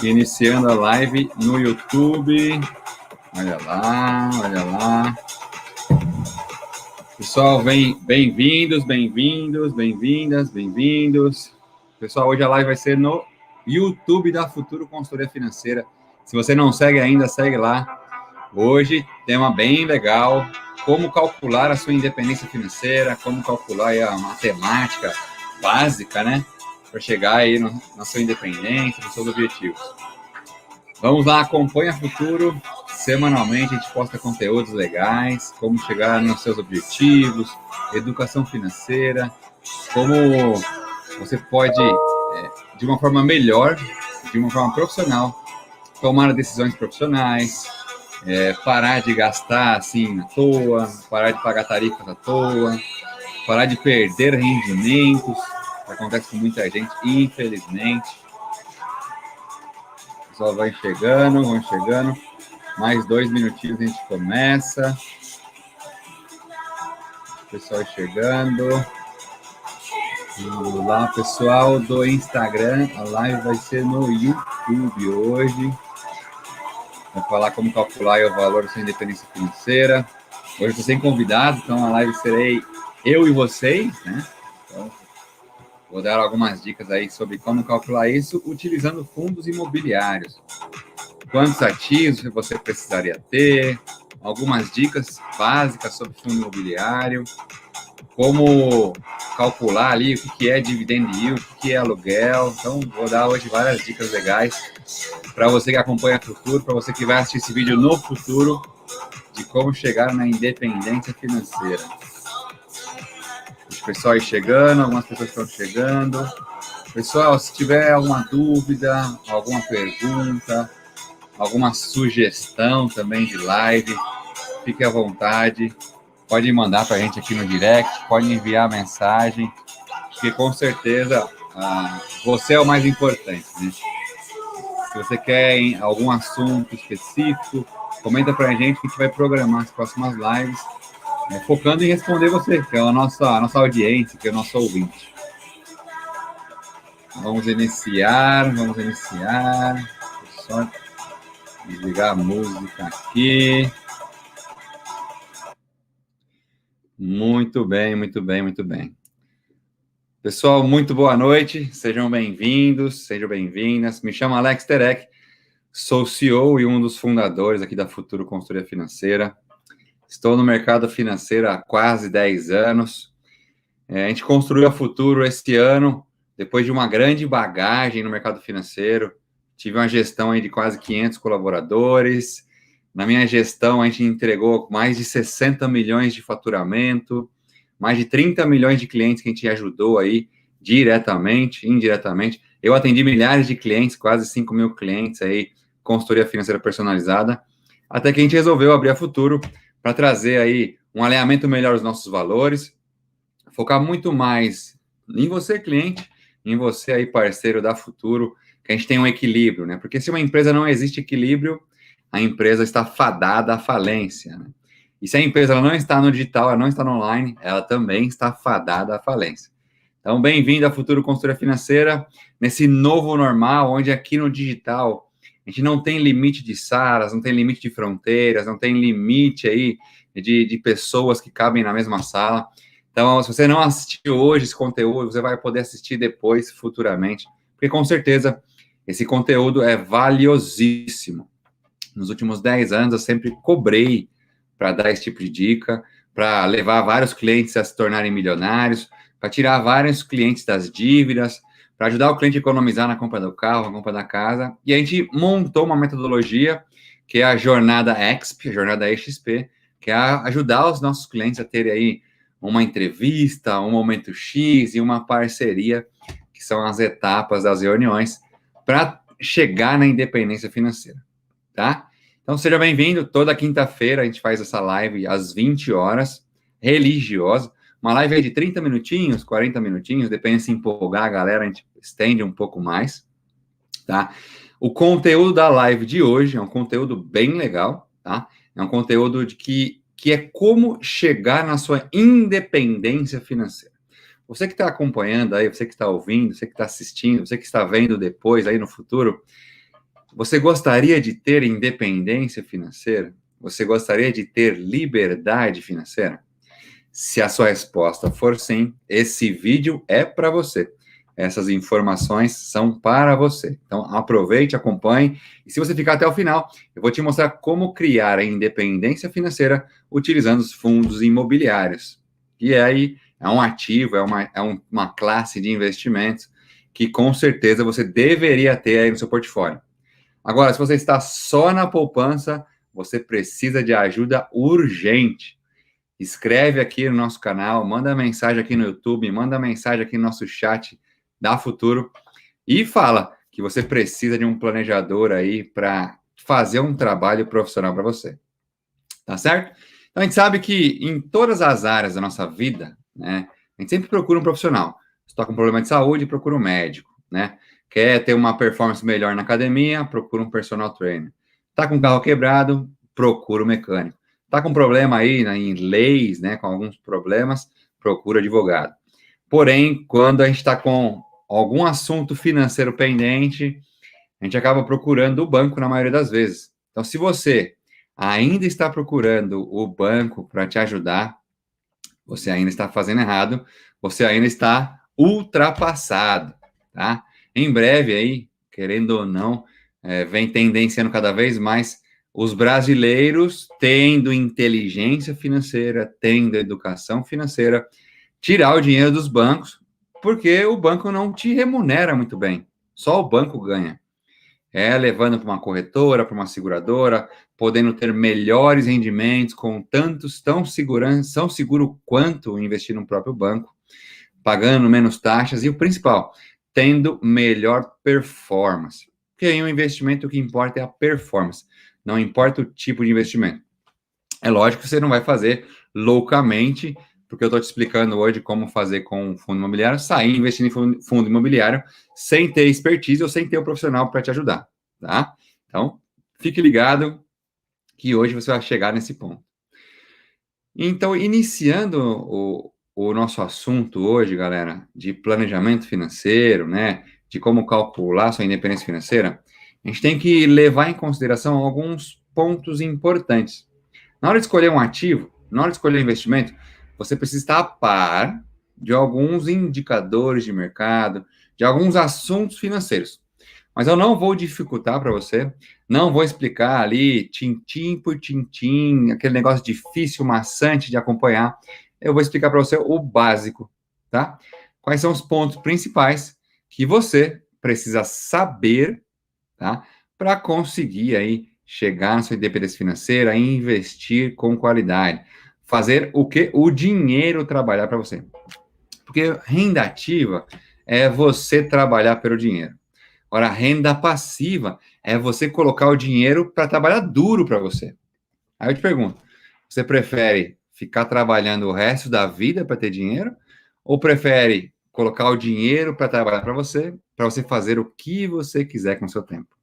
Iniciando a live no YouTube. Olha lá, olha lá. Pessoal, bem-vindos, bem-vindos, bem-vindas, bem-vindos. Pessoal, hoje a live vai ser no YouTube da Futuro Consultoria Financeira. Se você não segue ainda, segue lá. Hoje, tema bem legal, como calcular a sua independência financeira, como calcular aí a matemática básica, né? Para chegar aí na sua independência, nos seus objetivos. Vamos lá, acompanha a Futuro. Semanalmente a gente posta conteúdos legais, como chegar nos seus objetivos, educação financeira, como você pode, de uma forma melhor, de uma forma profissional, tomar decisões profissionais, parar de gastar assim à toa, parar de pagar tarifas à toa, parar de perder rendimentos, que acontece com muita gente, infelizmente. O pessoal vai chegando, vão chegando. Mais 2 minutinhos a gente começa. O pessoal chegando. Vamos lá, pessoal do Instagram. A live vai ser no YouTube hoje. Vou falar como calcular o valor da sua independência financeira. Hoje estou sem convidado, então a live serei eu e vocês, né? Então, vou dar algumas dicas aí sobre como calcular isso utilizando fundos imobiliários. Quantos ativos você precisaria ter, algumas dicas básicas sobre fundo imobiliário, como calcular ali o que é dividend yield, o que é aluguel. Então, vou dar hoje várias dicas legais para você que acompanha o Futuro, para você que vai assistir esse vídeo no futuro, de como chegar na independência financeira. O pessoal aí chegando, algumas pessoas estão chegando. Pessoal, se tiver alguma dúvida, alguma pergunta, alguma sugestão também de live, fique à vontade, pode mandar para a gente aqui no direct, pode enviar mensagem, porque com certeza você é o mais importante, né? Se você quer algum assunto específico, comenta para a gente que a gente vai programar as próximas lives, focando em responder você, que é a nossa audiência, que é o nosso ouvinte. Vamos iniciar. Só desligar a música aqui. Muito bem. Pessoal, muito boa noite. Sejam bem-vindos, sejam bem-vindas. Me chamo Alex Terek, sou CEO e um dos fundadores aqui da Futuro Consultoria Financeira. Estou no mercado financeiro há quase 10 anos. A gente construiu a Futuro esse ano, depois de uma grande bagagem no mercado financeiro. Tive uma gestão aí de quase 500 colaboradores. Na minha gestão, a gente entregou mais de 60 milhões de faturamento, mais de 30 milhões de clientes que a gente ajudou aí diretamente, indiretamente. Eu atendi milhares de clientes, quase 5 mil clientes aí, consultoria financeira personalizada, até que a gente resolveu abrir a Futuro para trazer aí um alinhamento melhor dos nossos valores, focar muito mais em você, cliente, em você aí, parceiro da Futuro, que a gente tem um equilíbrio, né? Porque se uma empresa não existe equilíbrio, a empresa está fadada à falência, né? E se a empresa ela não está no digital, ela não está no online, ela também está fadada à falência. Então, bem-vindo à Futuro Consultoria Financeira, nesse novo normal, onde aqui no digital a gente não tem limite de salas, não tem limite de fronteiras, não tem limite aí de pessoas que cabem na mesma sala. Então, se você não assistiu hoje esse conteúdo, você vai poder assistir depois, futuramente, porque com certeza esse conteúdo é valiosíssimo. Nos últimos 10 anos, eu sempre cobrei para dar esse tipo de dica, para levar vários clientes a se tornarem milionários, para tirar vários clientes das dívidas, para ajudar o cliente a economizar na compra do carro, na compra da casa. E a gente montou uma metodologia, que é a Jornada EXP, a Jornada EXP, que é ajudar os nossos clientes a terem aí uma entrevista, um momento X e uma parceria, que são as etapas das reuniões, para chegar na independência financeira, tá? Então, seja bem-vindo. Toda quinta-feira a gente faz essa live às 20 horas, religiosa. Uma live aí de 30 minutinhos, 40 minutinhos, depende se empolgar a galera, a gente estende um pouco mais, tá? O conteúdo da live de hoje é um conteúdo bem legal, tá? É um conteúdo que é como chegar na sua independência financeira. Você que está acompanhando aí, você que está ouvindo, você que está assistindo, você que está vendo depois aí no futuro, Você gostaria de ter independência financeira? Você gostaria de ter liberdade financeira? Se a sua resposta for sim, esse vídeo é para você. Essas informações são para você. Então, aproveite, acompanhe. E se você ficar até o final, eu vou te mostrar como criar a independência financeira utilizando os fundos imobiliários. E aí é um ativo, uma classe de investimentos que com certeza você deveria ter aí no seu portfólio. Agora, se você está só na poupança, você precisa de ajuda urgente. Escreve aqui no nosso canal, manda mensagem aqui no YouTube, manda mensagem aqui no nosso chat da Futuro e fala que você precisa de um planejador aí para fazer um trabalho profissional para você. Tá certo? Então a gente sabe que em todas as áreas da nossa vida, né, a gente sempre procura um profissional. Se está com problema de saúde, procura um médico, né? Quer ter uma performance melhor na academia, procura um personal trainer. Tá com o carro quebrado, procura um mecânico. Tá com problema aí, né, em leis, né, com alguns problemas, procura advogado. Porém, quando a gente está com algum assunto financeiro pendente, a gente acaba procurando o banco na maioria das vezes. Então, se você ainda está procurando o banco para te ajudar, você ainda está fazendo errado, você ainda está ultrapassado, tá? Em breve aí, querendo ou não, vem tendenciando cada vez mais os brasileiros tendo inteligência financeira, tendo educação financeira, tirar o dinheiro dos bancos, porque o banco não te remunera muito bem, só o banco ganha. Levando para uma corretora, para uma seguradora, podendo ter melhores rendimentos, com tantos tão seguro quanto investir no próprio banco, pagando menos taxas e o principal, tendo melhor performance. Porque em um investimento o que importa é a performance, não importa o tipo de investimento. É lógico que você não vai fazer loucamente, porque eu estou te explicando hoje como fazer com um fundo imobiliário, sair investindo em fundo imobiliário sem ter expertise ou sem ter o profissional para te ajudar, tá? Então, fique ligado que hoje você vai chegar nesse ponto. Então, iniciando o nosso assunto hoje, galera, de planejamento financeiro, né, de como calcular sua independência financeira, a gente tem que levar em consideração alguns pontos importantes. Na hora de escolher um ativo, na hora de escolher um investimento, você precisa estar a par de alguns indicadores de mercado, de alguns assuntos financeiros. Mas eu não vou dificultar para você, não vou explicar ali, tintim por tintim, aquele negócio difícil, maçante de acompanhar. Eu vou explicar para você o básico, tá? Quais são os pontos principais que você precisa saber, tá? Para conseguir aí chegar na sua independência financeira e investir com qualidade. Fazer o que? O dinheiro trabalhar para você. Porque renda ativa é você trabalhar pelo dinheiro. Ora, renda passiva é você colocar o dinheiro para trabalhar duro para você. Aí eu te pergunto, você prefere ficar trabalhando o resto da vida para ter dinheiro? Ou prefere colocar o dinheiro para trabalhar para você fazer o que você quiser com o seu tempo?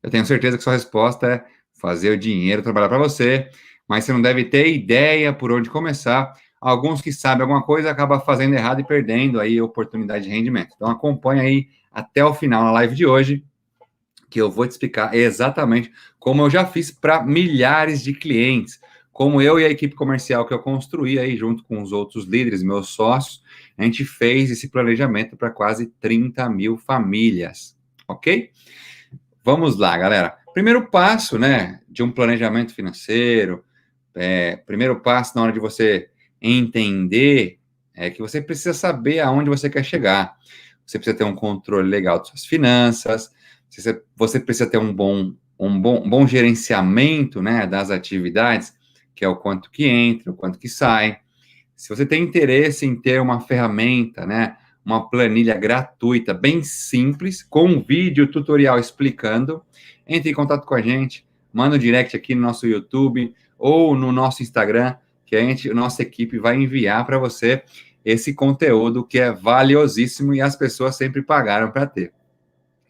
Eu tenho certeza que sua resposta é fazer o dinheiro trabalhar para você, mas você não deve ter ideia por onde começar. Alguns que sabem alguma coisa acabam fazendo errado e perdendo aí a oportunidade de rendimento. Então acompanha aí até o final na live de hoje, que eu vou te explicar exatamente como eu já fiz para milhares de clientes, como eu e a equipe comercial que eu construí aí junto com os outros líderes, meus sócios, a gente fez esse planejamento para quase 30 mil famílias, ok? Vamos lá, galera. Primeiro passo, né, de um planejamento financeiro, primeiro passo na hora de você entender é que você precisa saber aonde você quer chegar. Você precisa ter um controle legal de suas finanças, você precisa ter um bom gerenciamento, né, das atividades, que é o quanto que entra, o quanto que sai. Se você tem interesse em ter uma ferramenta, né, uma planilha gratuita, bem simples, com um vídeo tutorial explicando, entre em contato com a gente, manda um direct aqui no nosso YouTube ou no nosso Instagram, que a nossa equipe vai enviar para você esse conteúdo que é valiosíssimo e as pessoas sempre pagaram para ter.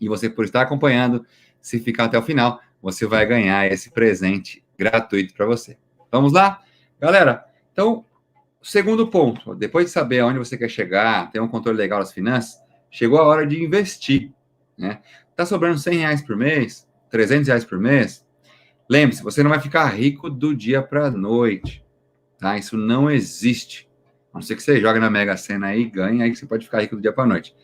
E você, por estar acompanhando, se ficar até o final, você vai ganhar esse presente gratuito para você. Vamos lá? Galera, então, segundo ponto, depois de saber aonde você quer chegar, ter um controle legal das finanças, chegou a hora de investir, né? Tá sobrando R$100 por mês? R$ 300 por mês, lembre-se, você não vai ficar rico do dia para a noite, tá? Isso não existe. A não ser que você joga na Mega Sena aí e ganhe, aí você pode ficar rico do dia para a noite.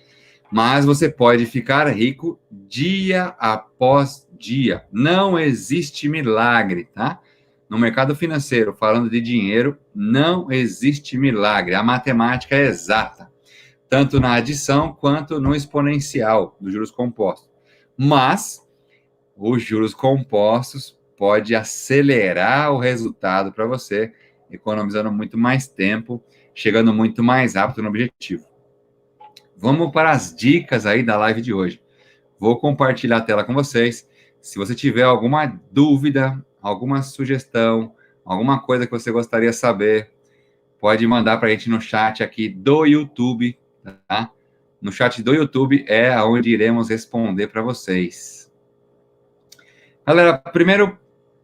Mas você pode ficar rico dia após dia. Não existe milagre, tá? No mercado financeiro, falando de dinheiro, não existe milagre. A matemática é exata, tanto na adição quanto no exponencial dos juros compostos. Mas os juros compostos pode acelerar o resultado para você, economizando muito mais tempo, chegando muito mais rápido no objetivo. Vamos para as dicas aí da live de hoje. Vou compartilhar a tela com vocês. Se você tiver alguma dúvida, alguma sugestão, alguma coisa que você gostaria de saber, pode mandar para a gente no chat aqui do YouTube, tá? No chat do YouTube é onde iremos responder para vocês. Galera, primeiro,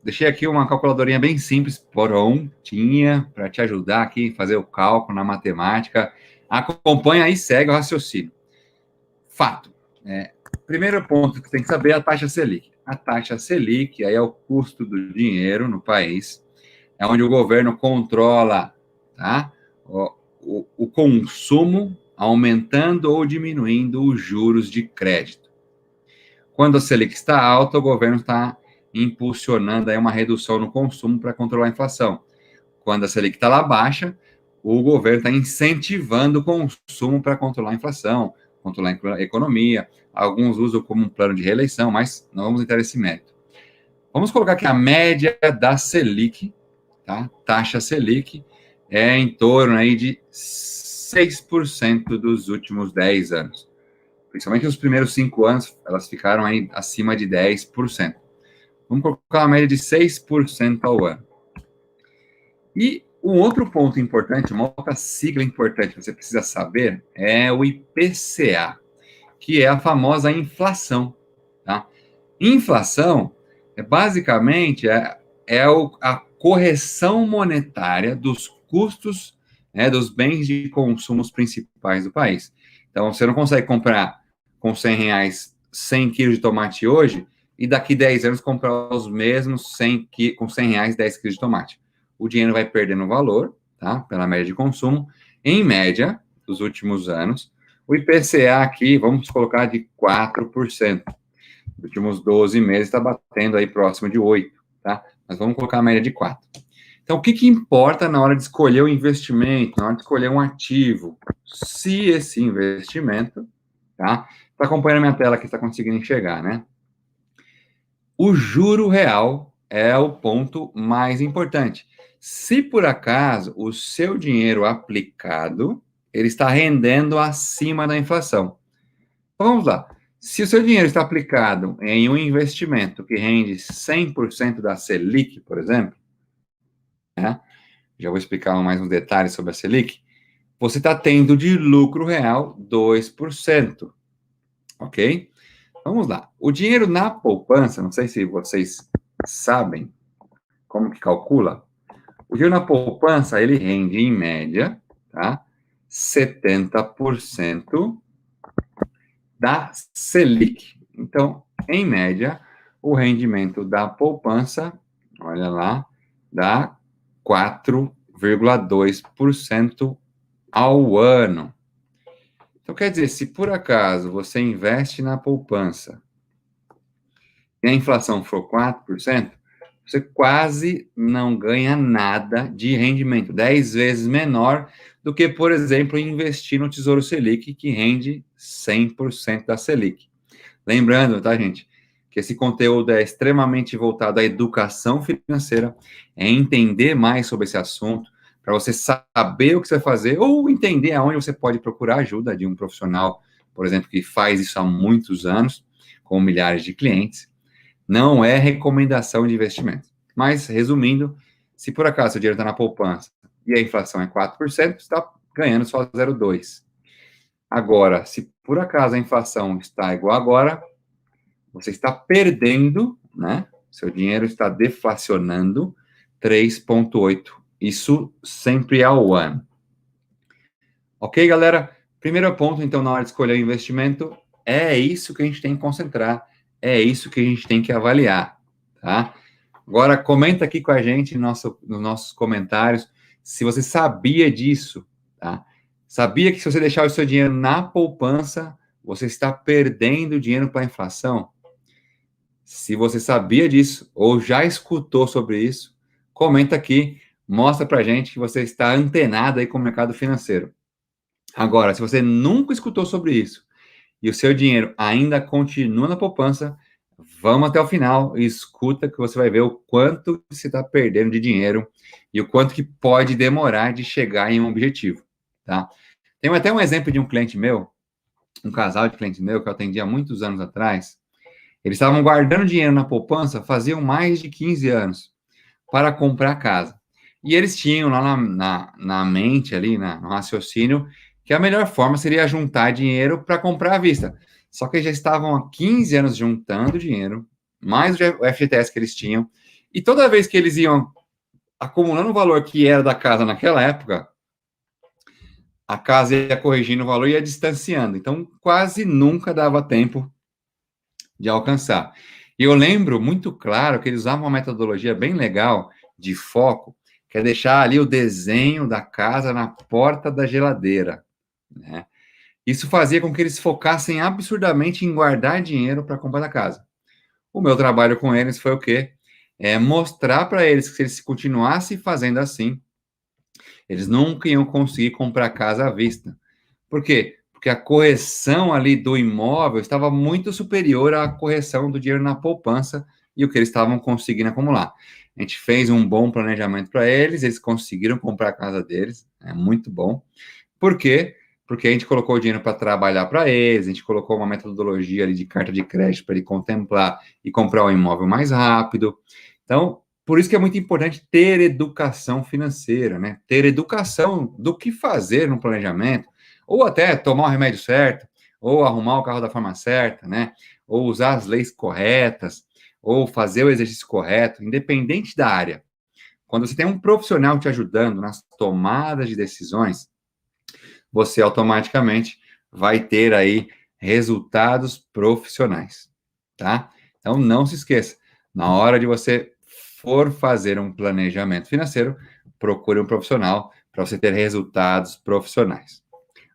deixei aqui uma calculadorinha bem simples, prontinha, para te ajudar aqui a fazer o cálculo na matemática. Acompanha e segue o raciocínio. Fato. Primeiro ponto que tem que saber é a taxa Selic. A taxa Selic aí é o custo do dinheiro no país, é onde o governo controla, tá, o consumo, aumentando ou diminuindo os juros de crédito. Quando a Selic está alta, o governo está impulsionando aí uma redução no consumo para controlar a inflação. Quando a Selic está lá baixa, o governo está incentivando o consumo para controlar a inflação, controlar a economia. Alguns usam como um plano de reeleição, mas não vamos entrar nesse mérito. Vamos colocar aqui a média da Selic, tá? Taxa Selic é em torno aí de 6% dos últimos 10 anos. Principalmente nos primeiros 5 anos, elas ficaram aí acima de 10%. Vamos colocar uma média de 6% ao ano. E um outro ponto importante, uma outra sigla importante que você precisa saber é o IPCA, que é a famosa inflação, tá? Inflação basicamente a correção monetária dos custos, né, dos bens de consumo principais do país. Então, você não consegue comprar com R$ 100 100 quilos de tomate hoje e daqui 10 anos comprar os mesmos com R$ 100 10 quilos de tomate. O dinheiro vai perdendo valor, tá? Pela média de consumo. Em média, dos últimos anos, o IPCA aqui, vamos colocar de 4%. Nos últimos 12 meses está batendo aí próximo de 8%, tá? Mas vamos colocar a média de 4%. Então, o que importa na hora de escolher o investimento, na hora de escolher um ativo? Se esse investimento, tá? Está acompanhando a minha tela aqui, está conseguindo enxergar, né? O juro real é o ponto mais importante. Se por acaso o seu dinheiro aplicado, ele está rendendo acima da inflação. Então, vamos lá. Se o seu dinheiro está aplicado em um investimento que rende 100% da Selic, por exemplo, né? Já vou explicar mais uns detalhes sobre a Selic, você está tendo de lucro real 2%, ok? Vamos lá. O dinheiro na poupança, não sei se vocês sabem como que calcula, o dinheiro na poupança, ele rende, em média, tá? 70% da Selic. Então, em média, o rendimento da poupança, olha lá, dá 4,2% ao ano. Então, quer dizer, se por acaso você investe na poupança e a inflação for 4%, você quase não ganha nada de rendimento, 10 vezes menor do que, por exemplo, investir no Tesouro Selic, que rende 100% da Selic. Lembrando, tá, gente, que esse conteúdo é extremamente voltado à educação financeira, é entender mais sobre esse assunto, para você saber o que você vai fazer, ou entender aonde você pode procurar ajuda de um profissional, por exemplo, que faz isso há muitos anos, com milhares de clientes. Não é recomendação de investimento. Mas, resumindo, se por acaso o dinheiro está na poupança e a inflação é 4%, você está ganhando só 0,2%. Agora, se por acaso a inflação está igual agora, você está perdendo, né? Seu dinheiro está deflacionando 3,8%. Isso sempre ao ano. Ok, galera? Primeiro ponto, então, na hora de escolher o investimento, é isso que a gente tem que concentrar. é isso que a gente tem que avaliar, tá? Agora, comenta aqui com a gente nos nossos comentários se você sabia disso, tá? Sabia que se você deixar o seu dinheiro na poupança, você está perdendo dinheiro para a inflação? Se você sabia disso ou já escutou sobre isso, comenta aqui, mostra para a gente que você está antenado aí com o mercado financeiro. Agora, se você nunca escutou sobre isso e o seu dinheiro ainda continua na poupança, vamos até o final e escuta que você vai ver o quanto você está perdendo de dinheiro e o quanto que pode demorar de chegar em um objetivo, tá? Tem até um exemplo de um cliente meu, um casal de clientes meu que eu atendi há muitos anos atrás. Eles estavam guardando dinheiro na poupança faziam mais de 15 anos para comprar casa. E eles tinham lá na mente, ali, no raciocínio, que a melhor forma seria juntar dinheiro para comprar à vista. Só que eles já estavam há 15 anos juntando dinheiro, mais o FGTS que eles tinham, e toda vez que eles iam acumulando o valor que era da casa naquela época, a casa ia corrigindo o valor e ia distanciando. Então, quase nunca dava tempo de alcançar. E eu lembro muito claro que eles usavam uma metodologia bem legal de foco, que é deixar ali o desenho da casa na porta da geladeira, né? Isso fazia com que eles focassem absurdamente em guardar dinheiro para comprar da casa. O meu trabalho com eles foi o quê? Mostrar para eles que se eles continuassem fazendo assim, eles nunca iam conseguir comprar casa à vista. Por quê? Porque a correção ali do imóvel estava muito superior à correção do dinheiro na poupança e o que eles estavam conseguindo acumular. A gente fez um bom planejamento para eles, eles conseguiram comprar a casa deles, é muito bom. Por quê? Porque a gente colocou o dinheiro para trabalhar para eles, a gente colocou uma metodologia ali de carta de crédito para ele contemplar e comprar um imóvel mais rápido. Então, por isso que é muito importante ter educação financeira, né? Ter educação do que fazer no planejamento, ou até tomar o remédio certo, ou arrumar o carro da forma certa, né? Ou usar as leis corretas, ou fazer o exercício correto, independente da área. Quando você tem um profissional te ajudando nas tomadas de decisões, você automaticamente vai ter aí resultados profissionais, tá? Então não se esqueça, na hora de você for fazer um planejamento financeiro, procure um profissional para você ter resultados profissionais.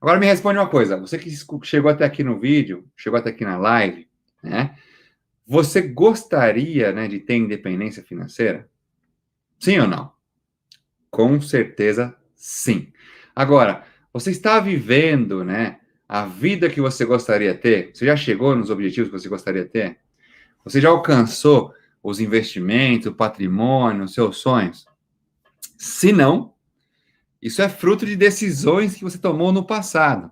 Agora me responde uma coisa, você que chegou até aqui no vídeo, chegou até aqui na live, né? Você gostaria, né, de ter independência financeira? Sim ou não? Com certeza, sim. Agora, você está vivendo, né, a vida que você gostaria de ter? Você já chegou nos objetivos que você gostaria de ter? Você já alcançou os investimentos, o patrimônio, os seus sonhos? Se não, isso é fruto de decisões que você tomou no passado.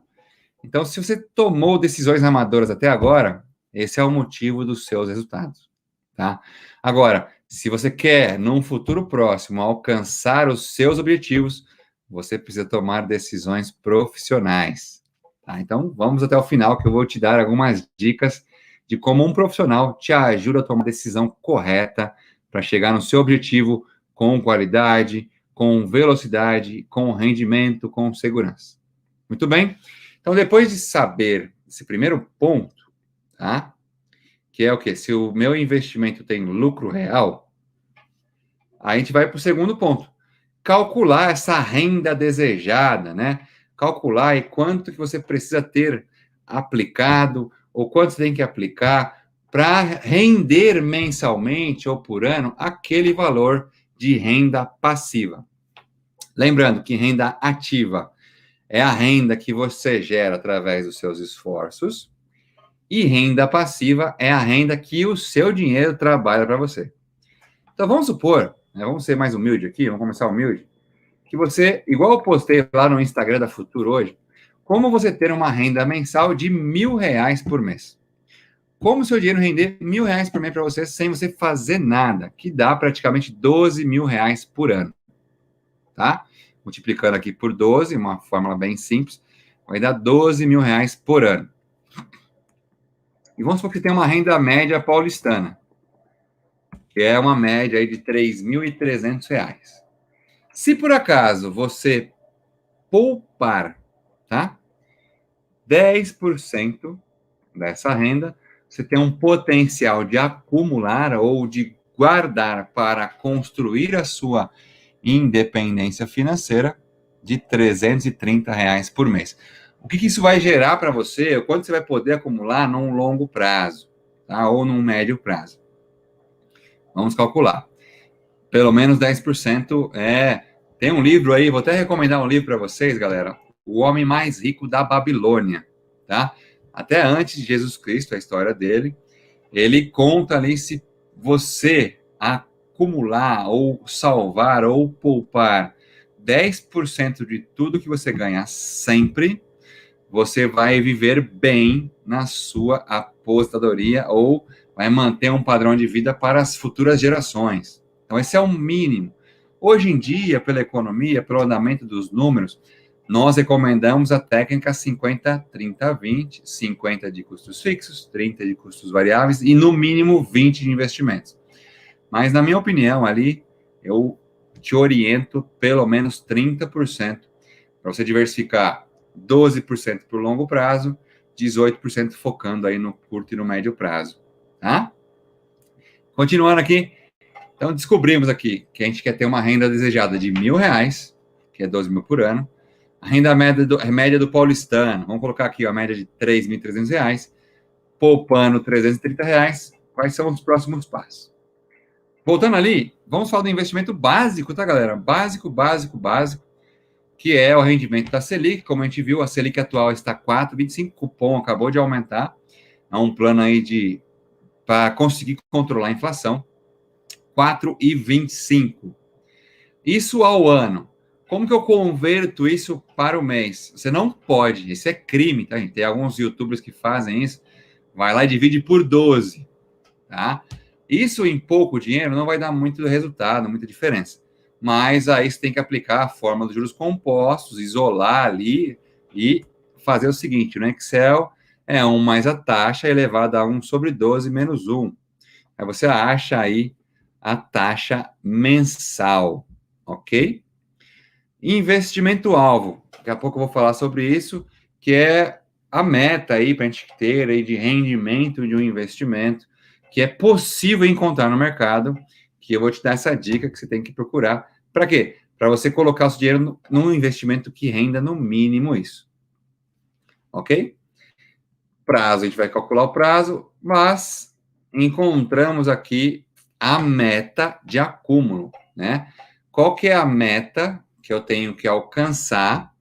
Então, se você tomou decisões amadoras até agora, esse é o motivo dos seus resultados, tá? Agora, se você quer, num futuro próximo, alcançar os seus objetivos, você precisa tomar decisões profissionais, tá? Então, vamos até o final, que eu vou te dar algumas dicas de como um profissional te ajuda a tomar a decisão correta para chegar no seu objetivo com qualidade, com velocidade, com rendimento, com segurança. Muito bem? Então, depois de saber esse primeiro ponto, tá? Que é o quê? Se o meu investimento tem lucro real, a gente vai para o segundo ponto. Calcular essa renda desejada, né? Calcular e quanto que você precisa ter aplicado ou quanto você tem que aplicar para render mensalmente ou por ano aquele valor de renda passiva. Lembrando que renda ativa é a renda que você gera através dos seus esforços, e renda passiva é a renda que o seu dinheiro trabalha para você. Então vamos supor, né, vamos ser mais humilde aqui, vamos começar humilde, que você, igual eu postei lá no Instagram da Futuro hoje, como você ter uma renda mensal de R$ 1.000 por mês. Como o seu dinheiro render R$ 1.000 por mês para você sem você fazer nada, que dá praticamente R$ 12.000 por ano, tá? Multiplicando aqui por 12, uma fórmula bem simples, vai dar R$ 12.000 por ano. E vamos supor que tem uma renda média paulistana, que é uma média aí de R$ 3.300. Se por acaso você poupar, tá? 10% dessa renda, você tem um potencial de acumular ou de guardar para construir a sua independência financeira de R$ 330 por mês. O que isso vai gerar para você? O quanto você vai poder acumular num longo prazo, tá? Ou num médio prazo. Vamos calcular. Pelo menos 10% Tem um livro aí, vou até recomendar um livro para vocês, galera. O Homem Mais Rico da Babilônia, tá? Até antes de Jesus Cristo, a história dele, ele conta ali se você acumular ou salvar ou poupar 10% de tudo que você ganhar sempre, você vai viver bem na sua aposentadoria ou vai manter um padrão de vida para as futuras gerações. Então, esse é o mínimo. Hoje em dia, pela economia, pelo andamento dos números, nós recomendamos a técnica 50-30-20, 50 de custos fixos, 30 de custos variáveis e, no mínimo, 20 de investimentos. Mas, na minha opinião, ali, eu te oriento pelo menos 30% para você diversificar 12% por longo prazo, 18% focando aí no curto e no médio prazo, tá? Continuando aqui, então descobrimos aqui que a gente quer ter uma renda desejada de R$ 1.000, que é 12 mil por ano, a renda média do paulistano, vamos colocar aqui a média de R$ 3.300, poupando R$ 330, quais são os próximos passos? Voltando ali, vamos falar do investimento básico, tá, galera? Básico, que é o rendimento da Selic. Como a gente viu, a Selic atual está 4,25, o cupom acabou de aumentar, é um plano aí para conseguir controlar a inflação, 4,25. Isso ao ano. Como que eu converto isso para o mês? Você não pode, isso é crime, tá, gente? Tem alguns youtubers que fazem isso, vai lá e divide por 12, tá? Isso em pouco dinheiro não vai dar muito resultado, muita diferença. Mas aí você tem que aplicar a fórmula dos juros compostos, isolar ali e fazer o seguinte, no Excel é 1 mais a taxa elevada a 1 sobre 12 menos 1. Aí você acha aí a taxa mensal, ok? Investimento-alvo, daqui a pouco eu vou falar sobre isso, que é a meta aí para a gente ter aí de rendimento de um investimento, que é possível encontrar no mercado, que eu vou te dar essa dica que você tem que procurar. Para quê? Para você colocar o seu dinheiro num investimento que renda no mínimo isso. Ok? Prazo, a gente vai calcular o prazo, mas encontramos aqui a meta de acúmulo, né? Qual que é a meta que eu tenho que alcançar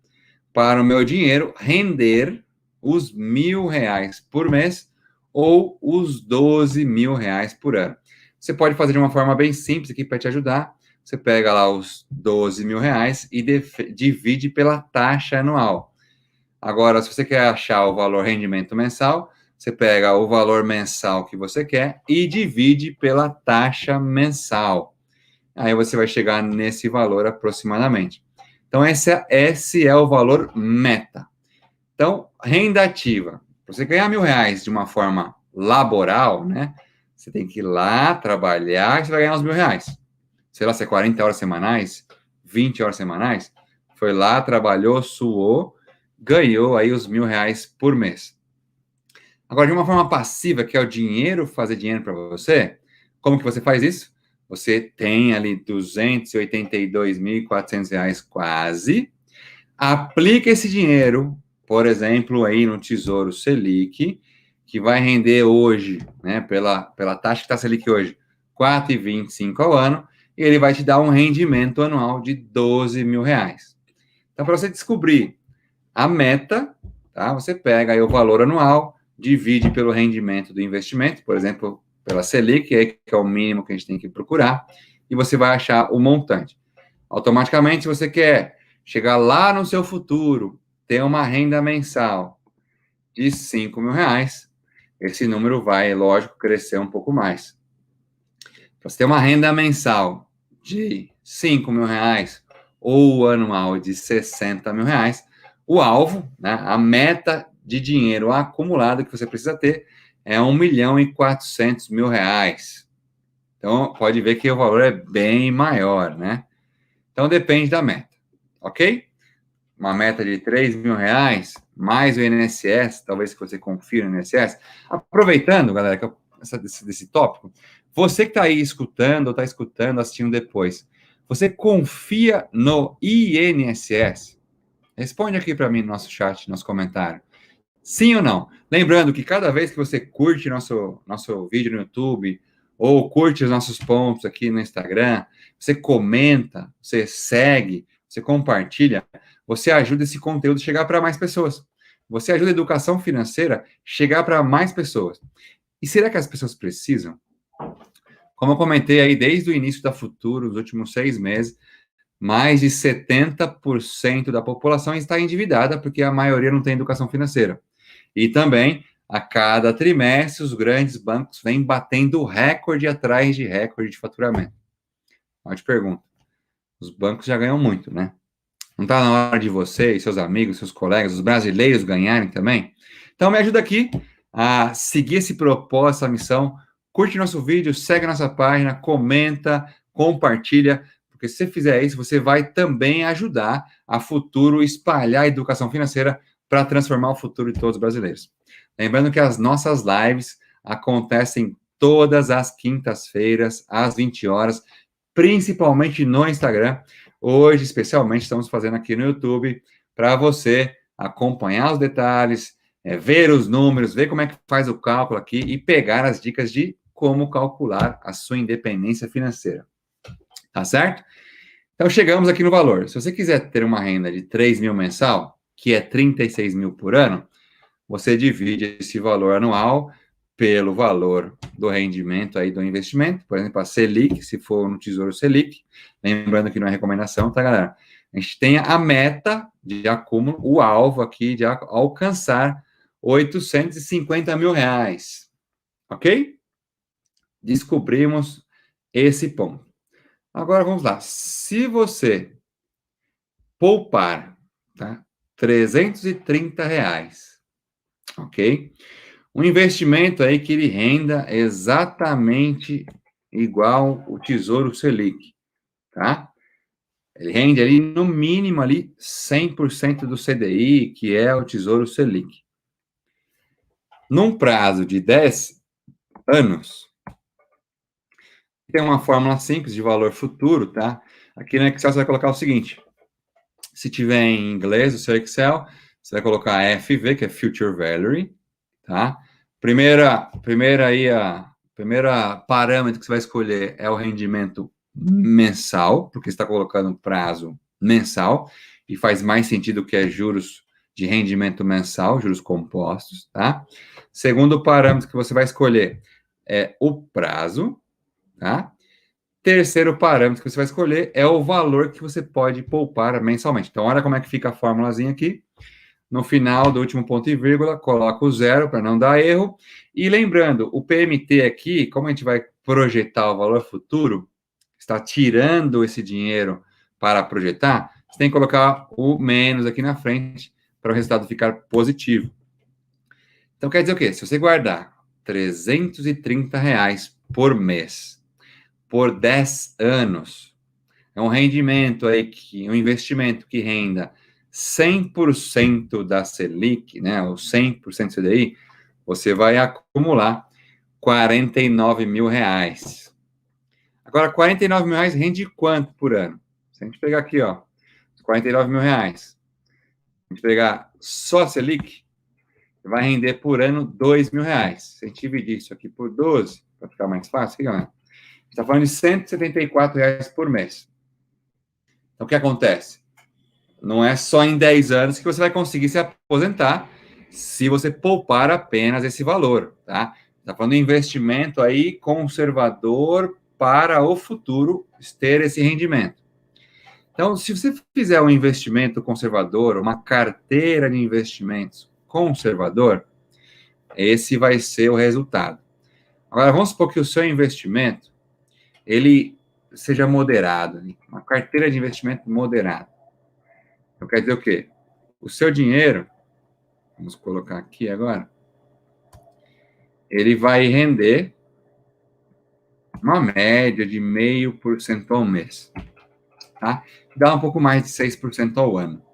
para o meu dinheiro render os R$ 1.000 por mês ou os R$ 12.000 por ano? Você pode fazer de uma forma bem simples aqui para te ajudar. Você pega lá os R$ 12.000 e divide pela taxa anual. Agora, se você quer achar o valor rendimento mensal, você pega o valor mensal que você quer e divide pela taxa mensal. Aí você vai chegar nesse valor aproximadamente. Então, esse é o valor meta. Então, renda ativa. Para você ganhar R$ 1.000 de uma forma laboral, né? Você tem que ir lá trabalhar e você vai ganhar os R$ 1.000. Sei lá, se é 40 horas semanais, 20 horas semanais, foi lá, trabalhou, suou, ganhou aí os R$ 1.000 por mês. Agora, de uma forma passiva, que é o dinheiro fazer dinheiro para você, como que você faz isso? Você tem ali R$ 282.400 quase, aplica esse dinheiro, por exemplo, aí no Tesouro Selic, que vai render hoje, né, pela taxa que está Selic hoje, 4,25 ao ano, e ele vai te dar um rendimento anual de R$ 12.000. Então, para você descobrir a meta, tá, você pega aí o valor anual, divide pelo rendimento do investimento, por exemplo, pela Selic, que é o mínimo que a gente tem que procurar, e você vai achar o montante. Automaticamente, se você quer chegar lá no seu futuro, ter uma renda mensal de R$ 5.000, esse número vai, lógico, crescer um pouco mais. Para você ter uma renda mensal de R$ 5.000 ou anual de R$ 60.000, o alvo, né, a meta de dinheiro acumulado que você precisa ter é R$ 1.400.000. Então, pode ver que o valor é bem maior, né? Então, depende da meta, ok? Uma meta de R$ 3.000, mais o INSS, talvez que você confira no INSS. Aproveitando, galera, desse tópico, você que está aí escutando, ou está escutando, assistindo depois, você confia no INSS? Responde aqui para mim no nosso chat, no nosso comentário. Sim ou não? Lembrando que cada vez que você curte nosso vídeo no YouTube, ou curte os nossos pontos aqui no Instagram, você comenta, você segue, você compartilha, você ajuda esse conteúdo a chegar para mais pessoas. Você ajuda a educação financeira a chegar para mais pessoas. E será que as pessoas precisam? Como eu comentei aí desde o início da Futuro, nos últimos 6 meses, mais de 70% da população está endividada, porque a maioria não tem educação financeira. E também, a cada trimestre, os grandes bancos vêm batendo recorde atrás de recorde de faturamento. Eu te pergunto, os bancos já ganham muito, né? Não está na hora de você e seus amigos, seus colegas, os brasileiros ganharem também? Então, me ajuda aqui a seguir esse propósito, essa missão. Curte nosso vídeo, segue nossa página, comenta, compartilha, porque se você fizer isso, você vai também ajudar a Futuro espalhar a educação financeira para transformar o futuro de todos os brasileiros. Lembrando que as nossas lives acontecem todas as quintas-feiras, às 20 horas, principalmente no Instagram. Hoje, especialmente, estamos fazendo aqui no YouTube para você acompanhar os detalhes, ver os números, ver como é que faz o cálculo aqui e pegar as dicas de como calcular a sua independência financeira. Tá certo? Então, chegamos aqui no valor. Se você quiser ter uma renda de 3 mil mensal, que é 36 mil por ano, você divide esse valor anual pelo valor do rendimento aí do investimento, por exemplo, a Selic, se for no Tesouro Selic, lembrando que não é recomendação, tá, galera? A gente tem a meta de acúmulo, o alvo aqui de alcançar 850 mil reais, ok? Descobrimos esse ponto. Agora, vamos lá. Se você poupar, tá? 330 reais, ok? Um investimento aí que ele renda exatamente igual o Tesouro Selic, tá? Ele rende ali, no mínimo, ali 100% do CDI, que é o Tesouro Selic. Num prazo de 10 anos, tem uma fórmula simples de valor futuro, tá? Aqui no Excel você vai colocar o seguinte, se tiver em inglês o seu Excel, você vai colocar FV, que é Future Value, tá? Primeira parâmetro que você vai escolher é o rendimento mensal, porque você está colocando prazo mensal, e faz mais sentido que é juros de rendimento mensal, juros compostos, tá? Segundo parâmetro que você vai escolher é o prazo, tá? Terceiro parâmetro que você vai escolher é o valor que você pode poupar mensalmente. Então, olha como é que fica a formulazinha aqui. No final do último ponto e vírgula, coloca o zero para não dar erro. E lembrando, o PMT aqui, como a gente vai projetar o valor futuro, está tirando esse dinheiro para projetar, você tem que colocar o menos aqui na frente para o resultado ficar positivo. Então, quer dizer o quê? Se você guardar 330 reais por mês, por 10 anos, é um rendimento aí, um investimento que renda 100% da Selic, né, ou 100% CDI, você vai acumular 49 mil reais. Agora, 49 mil reais rende quanto por ano? Se a gente pegar aqui, ó, 49 mil reais, a gente pegar só a Selic, vai render por ano 2 mil reais. Se a gente dividir isso aqui por 12, para ficar mais fácil, aqui, galera, a gente está falando de 174 reais por mês. Então, o que acontece? Não é só em 10 anos que você vai conseguir se aposentar se você poupar apenas esse valor, tá? Está falando de investimento aí conservador para o futuro ter esse rendimento. Então, se você fizer um investimento conservador, uma carteira de investimentos conservador, esse vai ser o resultado. Agora, vamos supor que o seu investimento, ele seja moderado, uma carteira de investimento moderada. Então, quer dizer o quê? O seu dinheiro, vamos colocar aqui agora, ele vai render uma média de 0,5% ao mês, tá? Dá um pouco mais de 6% ao ano.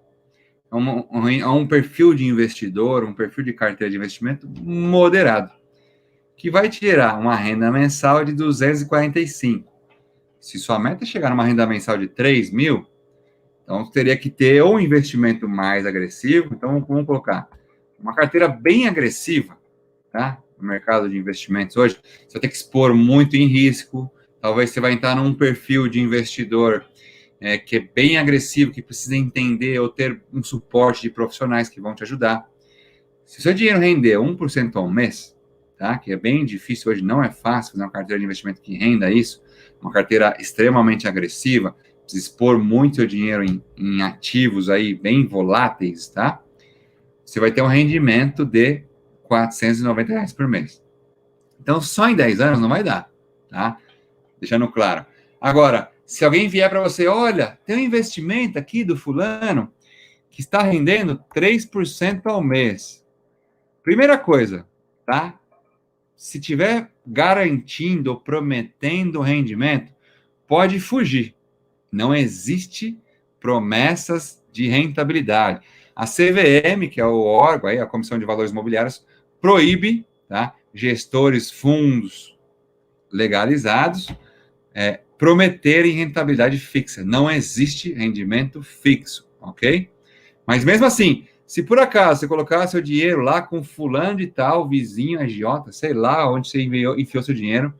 a um perfil de investidor, um perfil de carteira de investimento moderado, que vai te gerar uma renda mensal de 245. Se sua meta é chegar numa renda mensal de 3 mil, então teria que ter um investimento mais agressivo. Então, vamos colocar uma carteira bem agressiva, tá? No mercado de investimentos hoje, você vai ter que expor muito em risco. Talvez você vai entrar num perfil de investidor que é bem agressivo, que precisa entender ou ter um suporte de profissionais que vão te ajudar. Se o seu dinheiro render 1% ao mês, tá? Que é bem difícil hoje, não é fácil fazer uma carteira de investimento que renda isso, uma carteira extremamente agressiva, precisa expor muito seu dinheiro em ativos aí bem voláteis, tá? Você vai ter um rendimento de R$ 490 por mês. Então, só em 10 anos não vai dar, tá? Deixando claro. Agora, se alguém vier para você, olha, tem um investimento aqui do fulano que está rendendo 3% ao mês. Primeira coisa, tá? Se tiver garantindo ou prometendo rendimento, pode fugir. Não existe promessas de rentabilidade. A CVM, que é o órgão, aí, a Comissão de Valores Imobiliários, proíbe, tá, gestores, fundos legalizados, prometerem rentabilidade fixa. Não existe rendimento fixo, ok? Mas mesmo assim, se por acaso você colocar seu dinheiro lá com fulano de tal, vizinho, agiota, sei lá onde você enfiou seu dinheiro,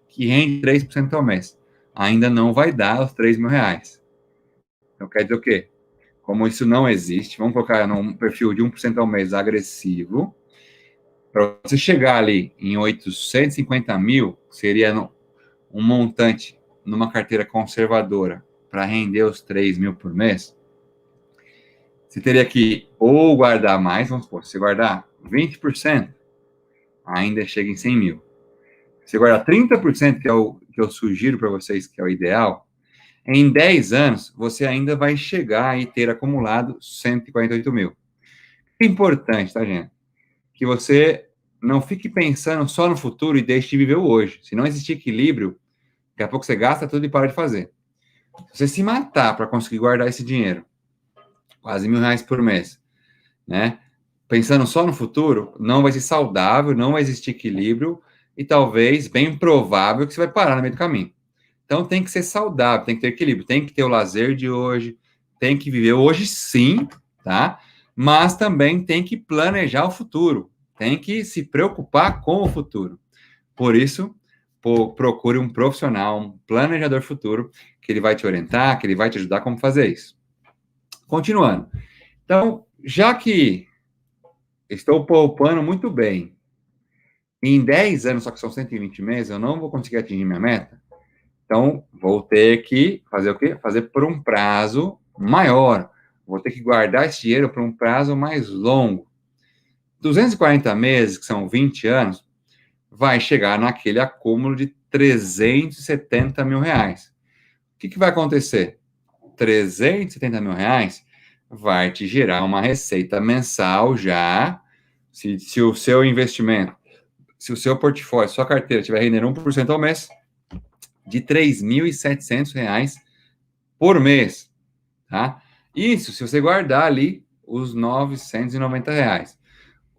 que rende 3% ao mês, ainda não vai dar os R$ 3.000. Então quer dizer o quê? Como isso não existe, vamos colocar num perfil de 1% ao mês agressivo, para você chegar ali em 850 mil, seria um montante numa carteira conservadora para render os 3 mil por mês, você teria que ou guardar mais, vamos supor, se guardar 20%, ainda chega em 100 mil. Se guardar 30%, que é o que eu sugiro para vocês, que é o ideal, em 10 anos, você ainda vai chegar e ter acumulado 148 mil. É importante, tá, gente? Que você não fique pensando só no futuro e deixe de viver o hoje. Se não existir equilíbrio, daqui a pouco você gasta tudo e para de fazer. Se você se matar para conseguir guardar esse dinheiro, quase R$ 1.000 por mês, né? Pensando só no futuro, não vai ser saudável, não vai existir equilíbrio e talvez, bem provável, que você vai parar no meio do caminho. Então tem que ser saudável, tem que ter equilíbrio, tem que ter o lazer de hoje, tem que viver hoje sim, tá? Mas também tem que planejar o futuro, tem que se preocupar com o futuro. Por isso, procure um profissional, um planejador futuro, que ele vai te orientar, que ele vai te ajudar como fazer isso. Continuando. Então, já que estou poupando muito bem, em 10 anos, só que são 120 meses, eu não vou conseguir atingir minha meta, então vou ter que fazer o quê? Fazer por um prazo maior. Vou ter que guardar esse dinheiro por um prazo mais longo. 240 meses, que são 20 anos, vai chegar naquele acúmulo de R$ 370 mil. O que vai acontecer? R$ 370 mil vai te gerar uma receita mensal já, se o seu investimento, se o seu portfólio, sua carteira estiver rendendo 1% ao mês, de R$ 3.700 por mês, tá? Isso se você guardar ali os R$ 990.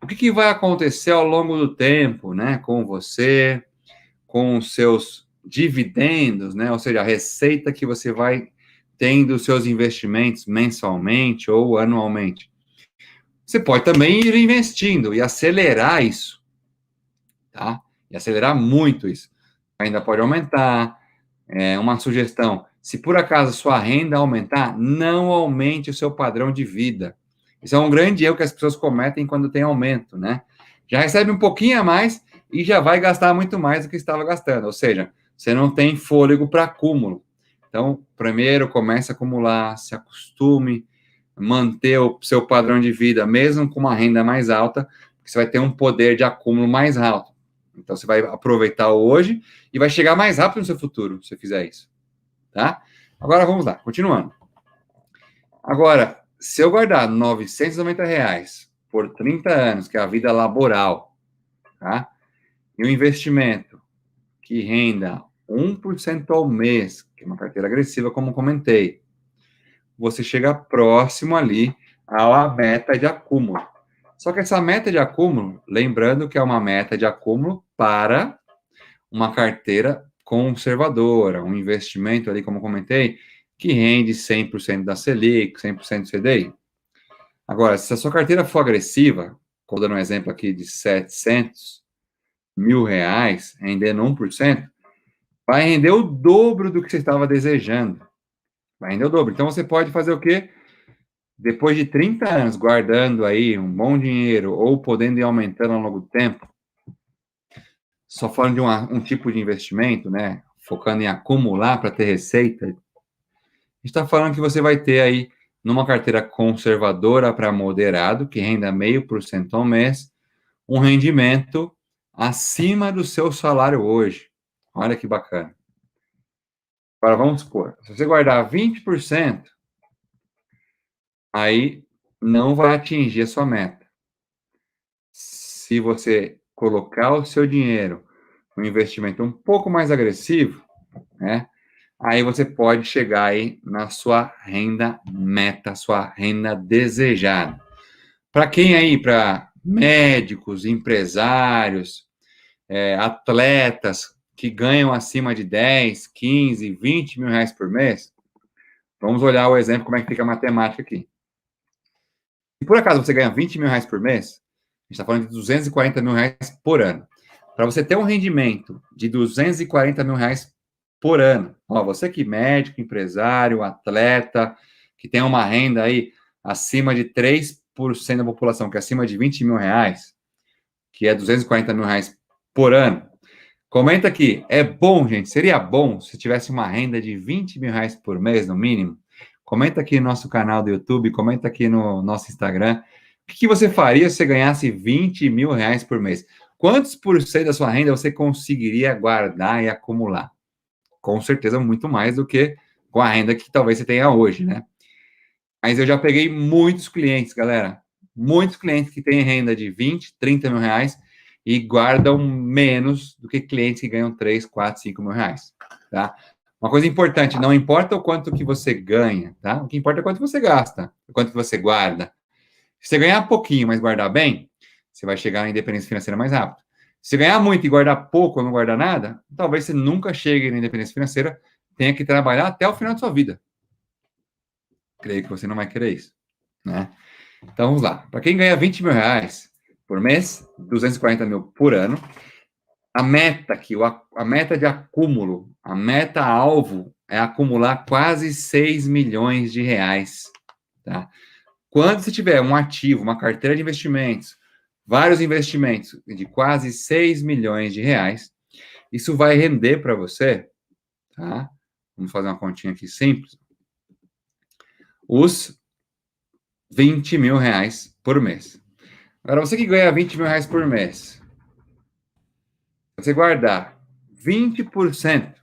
O que vai acontecer ao longo do tempo, né, com você, com os seus dividendos, né, ou seja, a receita que você vai tendo os seus investimentos mensalmente ou anualmente? Você pode também ir investindo e acelerar isso, tá? E acelerar muito isso. Ainda pode aumentar. Uma sugestão: se por acaso sua renda aumentar, não aumente o seu padrão de vida. Isso é um grande erro que as pessoas cometem quando tem aumento, né? Já recebe um pouquinho a mais e já vai gastar muito mais do que estava gastando. Ou seja, você não tem fôlego para acúmulo. Então, primeiro, comece a acumular, se acostume, manter o seu padrão de vida, mesmo com uma renda mais alta, porque você vai ter um poder de acúmulo mais alto. Então, você vai aproveitar hoje e vai chegar mais rápido no seu futuro, se você fizer isso, tá? Agora, vamos lá, continuando. Agora, se eu guardar R$ 990 por 30 anos, que é a vida laboral, tá? E um investimento que renda 1% ao mês, que é uma carteira agressiva, como comentei, você chega próximo ali a meta de acúmulo. Só que essa meta de acúmulo, lembrando que é uma meta de acúmulo para uma carteira conservadora, um investimento ali, como eu comentei, que rende 100% da Selic, 100% do CDI. Agora, se a sua carteira for agressiva, estou dando um exemplo aqui de 700 mil reais, rendendo 1%, vai render o dobro do que você estava desejando. Vai render o dobro. Então, você pode fazer o quê? Depois de 30 anos guardando aí um bom dinheiro ou podendo ir aumentando ao longo do tempo, só falando de um tipo de investimento, né? Focando em acumular para ter receita, a gente está falando que você vai ter aí, numa carteira conservadora para moderado, que renda 0,5% ao mês, um rendimento acima do seu salário hoje. Olha que bacana. Agora, vamos supor, se você guardar 20%, aí não vai atingir a sua meta. Se você colocar o seu dinheiro no investimento um pouco mais agressivo, né? Aí você pode chegar aí na sua renda meta, sua renda desejada. Para quem aí? Para médicos, empresários, atletas que ganham acima de 10, 15, 20 mil reais por mês, vamos olhar o exemplo, como é que fica a matemática aqui. Se por acaso você ganha 20 mil reais por mês, a gente está falando de 240 mil reais por ano. Para você ter um rendimento de 240 mil reais por ano, ó, você que é médico, empresário, atleta, que tem uma renda aí acima de 3% da população, que é acima de 20 mil reais, que é 240 mil reais por ano, comenta aqui, é bom, gente? Seria bom se tivesse uma renda de 20 mil reais por mês, no mínimo? Comenta aqui no nosso canal do YouTube, comenta aqui no nosso Instagram. O que você faria se você ganhasse 20 mil reais por mês? Quantos por cento da sua renda você conseguiria guardar e acumular? Com certeza muito mais do que com a renda que talvez você tenha hoje, né? Mas eu já peguei muitos clientes, galera. Muitos clientes que têm renda de 20, 30 mil reais e guardam menos do que clientes que ganham 3, 4, 5 mil reais, tá? Uma coisa importante, não importa o quanto que você ganha, tá? O que importa é o quanto você gasta, o quanto que você guarda. Se você ganhar pouquinho, mas guardar bem, você vai chegar na independência financeira mais rápido. Se você ganhar muito e guardar pouco ou não guardar nada, talvez você nunca chegue na independência financeira, tenha que trabalhar até o final da sua vida. Creio que você não vai querer isso, né? Então, vamos lá. Para quem ganha 20 mil reais por mês, 240 mil por ano, a meta aqui, a meta de acúmulo, a meta-alvo é acumular quase 6 milhões de reais, tá? Quando você tiver um ativo, uma carteira de investimentos, vários investimentos de quase 6 milhões de reais, isso vai render para você, tá? Vamos fazer uma continha aqui simples. Os 20 mil reais por mês. Agora, você que ganha 20 mil reais por mês, você guardar 20%,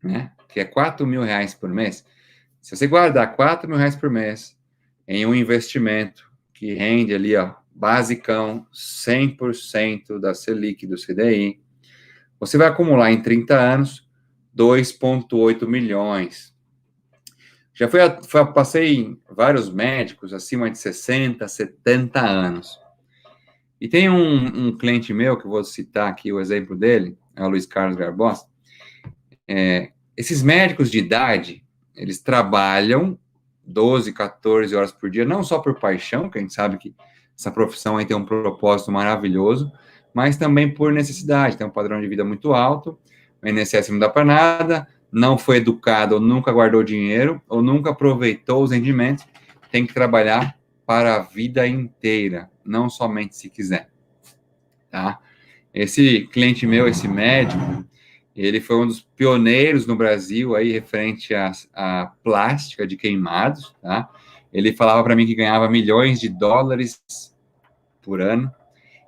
né, que é 4 mil reais por mês, se você guardar 4 mil reais por mês em um investimento que rende ali, ó, basicão, 100% da Selic, do CDI, você vai acumular em 30 anos 2,8 milhões. Já passei em vários médicos acima de 60, 70 anos. E tem um cliente meu, que eu vou citar aqui o exemplo dele, é o Luiz Carlos Garbosa. Esses médicos de idade, eles trabalham 12, 14 horas por dia, não só por paixão, que a gente sabe que essa profissão aí tem um propósito maravilhoso, mas também por necessidade, tem um padrão de vida muito alto, o INSS não dá para nada, não foi educado, ou nunca guardou dinheiro, ou nunca aproveitou os rendimentos, tem que trabalhar para a vida inteira, não somente se quiser, tá? Esse cliente meu, esse médico, ele foi um dos pioneiros no Brasil aí referente à plástica de queimados, tá? Ele falava para mim que ganhava milhões de dólares por ano,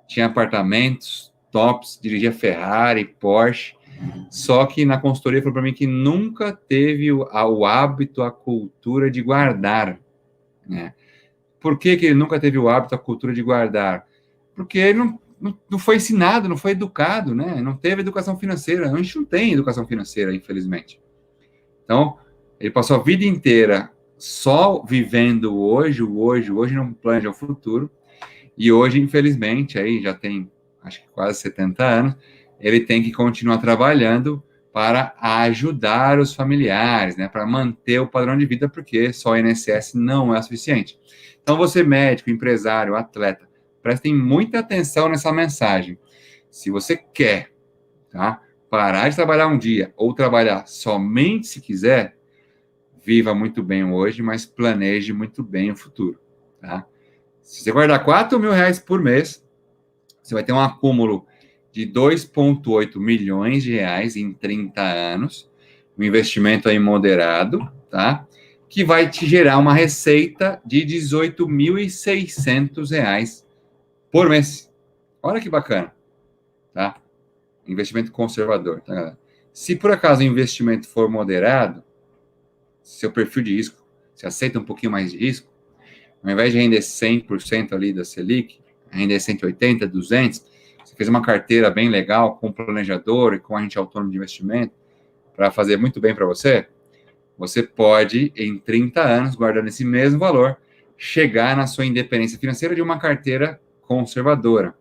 tinha apartamentos tops, dirigia Ferrari, Porsche, só que na consultoria falou para mim que nunca teve o hábito, a cultura de guardar, né? Por que ele nunca teve o hábito, a cultura de guardar? Porque ele não foi ensinado, não foi educado, né? Não teve educação financeira. A gente não tem educação financeira, infelizmente. Então, ele passou a vida inteira só vivendo hoje, não planeja o futuro. E hoje, infelizmente, aí já tem, acho que quase 70 anos, ele tem que continuar trabalhando para ajudar os familiares, né, para manter o padrão de vida, porque só o INSS não é suficiente. Então, você médico, empresário, atleta, prestem muita atenção nessa mensagem. Se você quer, tá, parar de trabalhar um dia ou trabalhar somente se quiser, viva muito bem hoje, mas planeje muito bem o futuro, tá? Se você guardar R$ 4.000 por mês, você vai ter um acúmulo de 2,8 milhões de reais em 30 anos, um investimento aí moderado, tá? Que vai te gerar uma receita de R$ 18.600 por mês. Olha que bacana, tá? Investimento conservador, tá, galera? Se por acaso o investimento for moderado, seu perfil de risco, você aceita um pouquinho mais de risco, ao invés de render 100% ali da Selic, render 180, 200, você fez uma carteira bem legal com o planejador e com a agente autônomo de investimento para fazer muito bem para você, você pode, em 30 anos, guardando esse mesmo valor, chegar na sua independência financeira de uma carteira conservadora.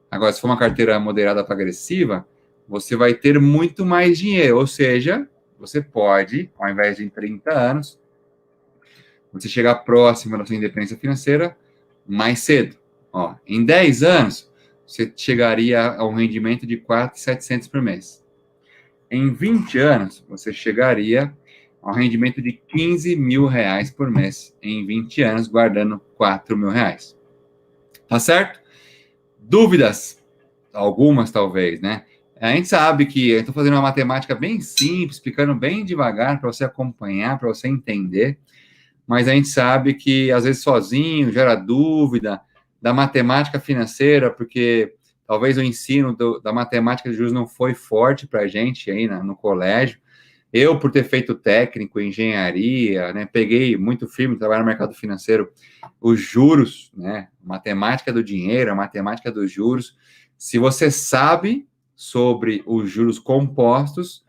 Agora, se for uma carteira moderada para agressiva, você vai ter muito mais dinheiro, ou seja, você pode, ao invés de em 30 anos, você chegar próximo da sua independência financeira mais cedo. Ó, em 10 anos, você chegaria a um rendimento de 4.700 por mês. Em 20 anos, você chegaria a um rendimento de R$ 15.000 por mês. Em 20 anos, guardando R$ 4.000. Tá certo? Dúvidas? Algumas, talvez, né? A gente sabe que eu estou fazendo uma matemática bem simples, explicando bem devagar para você acompanhar, para você entender. Mas a gente sabe que, às vezes, sozinho, gera dúvida da matemática financeira, porque talvez o ensino da matemática de juros não foi forte para a gente aí no colégio. Eu, por ter feito técnico, engenharia, né, peguei muito firme, trabalhar no mercado financeiro, os juros, né, matemática do dinheiro, a matemática dos juros. Se você sabe sobre os juros compostos,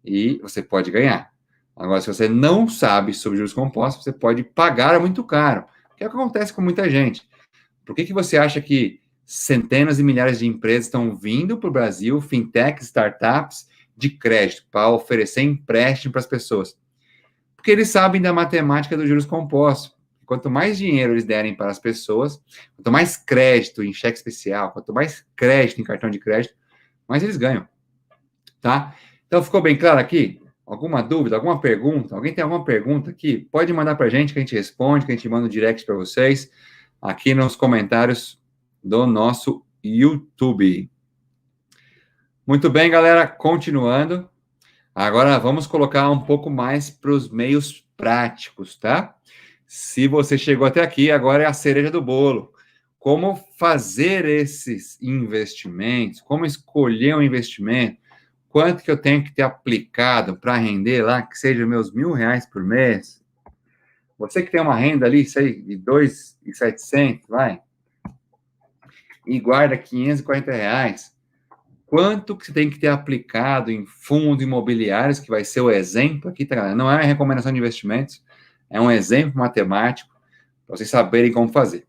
e você pode ganhar. Agora, se você não sabe sobre juros compostos, você pode pagar muito caro. O que acontece com muita gente? Por que você acha que centenas e milhares de empresas estão vindo para o Brasil, fintechs, startups, de crédito, para oferecer empréstimo para as pessoas? Porque eles sabem da matemática dos juros compostos. Quanto mais dinheiro eles derem para as pessoas, quanto mais crédito em cheque especial, quanto mais crédito em cartão de crédito, mais eles ganham, tá? Então, ficou bem claro aqui? Alguma dúvida, alguma pergunta? Alguém tem alguma pergunta aqui? Pode mandar para a gente, que a gente responde, que a gente manda um direct para vocês, aqui nos comentários do nosso YouTube. Muito bem, galera, continuando. Agora, vamos colocar um pouco mais para os meios práticos, tá? Se você chegou até aqui, agora é a cereja do bolo. Como fazer esses investimentos, como escolher um investimento, quanto que eu tenho que ter aplicado para render lá, que seja meus R$ 1.000 por mês. Você que tem uma renda ali, sei, de 2.700, vai, e guarda R$ 540, quanto que você tem que ter aplicado em fundos imobiliários, que vai ser o exemplo aqui, tá? Não é uma recomendação de investimentos, é um exemplo matemático, para vocês saberem como fazer.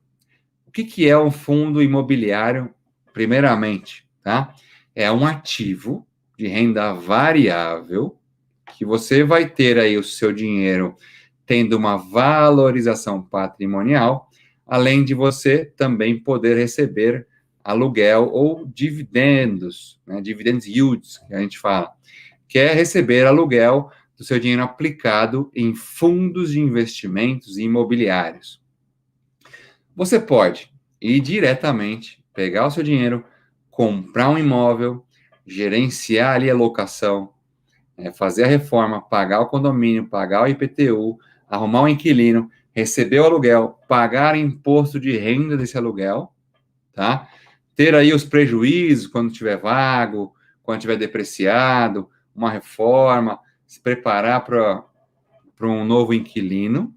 O que é um fundo imobiliário, primeiramente, tá? É um ativo de renda variável, que você vai ter aí o seu dinheiro tendo uma valorização patrimonial, além de você também poder receber aluguel ou dividendos, né? Dividends yields, que a gente fala, que é receber aluguel do seu dinheiro aplicado em fundos de investimentos imobiliários. Você pode ir diretamente, pegar o seu dinheiro, comprar um imóvel, gerenciar ali a locação, fazer a reforma, pagar o condomínio, pagar o IPTU, arrumar um inquilino, receber o aluguel, pagar imposto de renda desse aluguel, tá? Ter aí os prejuízos quando tiver vago, quando tiver depreciado, uma reforma, se preparar para um novo inquilino.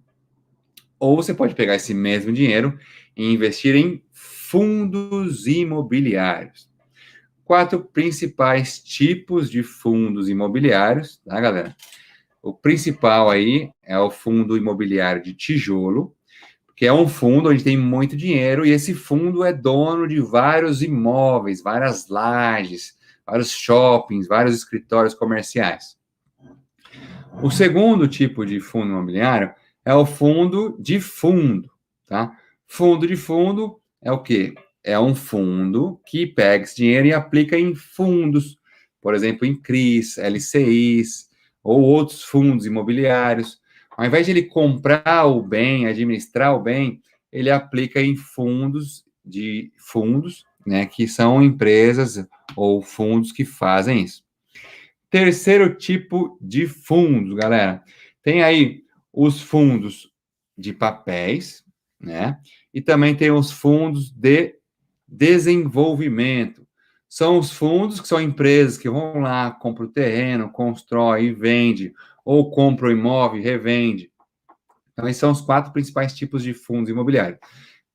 Ou você pode pegar esse mesmo dinheiro e investir em fundos imobiliários. 4 principais tipos de fundos imobiliários, tá, galera? O principal aí é o fundo imobiliário de tijolo, que é um fundo onde tem muito dinheiro, e esse fundo é dono de vários imóveis, várias lajes, vários shoppings, vários escritórios comerciais. O segundo tipo de fundo imobiliário é o fundo de fundo, tá? Fundo de fundo é o quê? É um fundo que pega esse dinheiro e aplica em fundos, por exemplo, em CRIs, LCIs ou outros fundos imobiliários. Ao invés de ele comprar o bem, administrar o bem, ele aplica em fundos, né, que são empresas ou fundos que fazem isso. Terceiro tipo de fundos, galera. Tem aí os fundos de papéis, né? E também tem os fundos de desenvolvimento. São os fundos que são empresas que vão lá, compram o terreno, constrói e vende, ou compra o imóvel e revende. Então, esses são os 4 principais tipos de fundos imobiliários.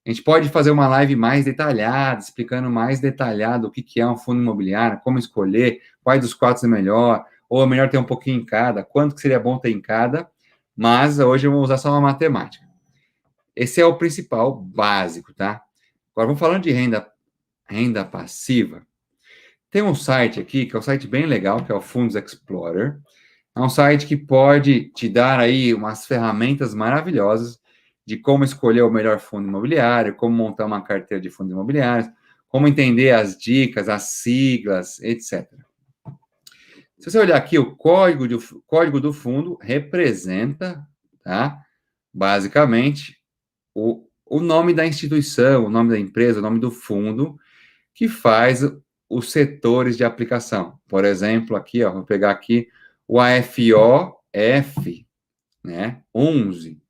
A gente pode fazer uma live mais detalhada, explicando mais detalhado o que é um fundo imobiliário, como escolher, quais dos 4 é melhor, ou é melhor ter um pouquinho em cada, quanto que seria bom ter em cada, mas hoje eu vou usar só uma matemática. Esse é o principal, básico, tá? Agora, vamos falando de renda passiva. Tem um site aqui, que é um site bem legal, que é o Fundos Explorer. É um site que pode te dar aí umas ferramentas maravilhosas de como escolher o melhor fundo imobiliário, como montar uma carteira de fundos imobiliários, como entender as dicas, as siglas, etc. Se você olhar aqui, o código do fundo representa, tá, basicamente, o nome da instituição, o nome da empresa, o nome do fundo que faz os setores de aplicação. Por exemplo, aqui, ó, vou pegar aqui o AFOF, né, 11.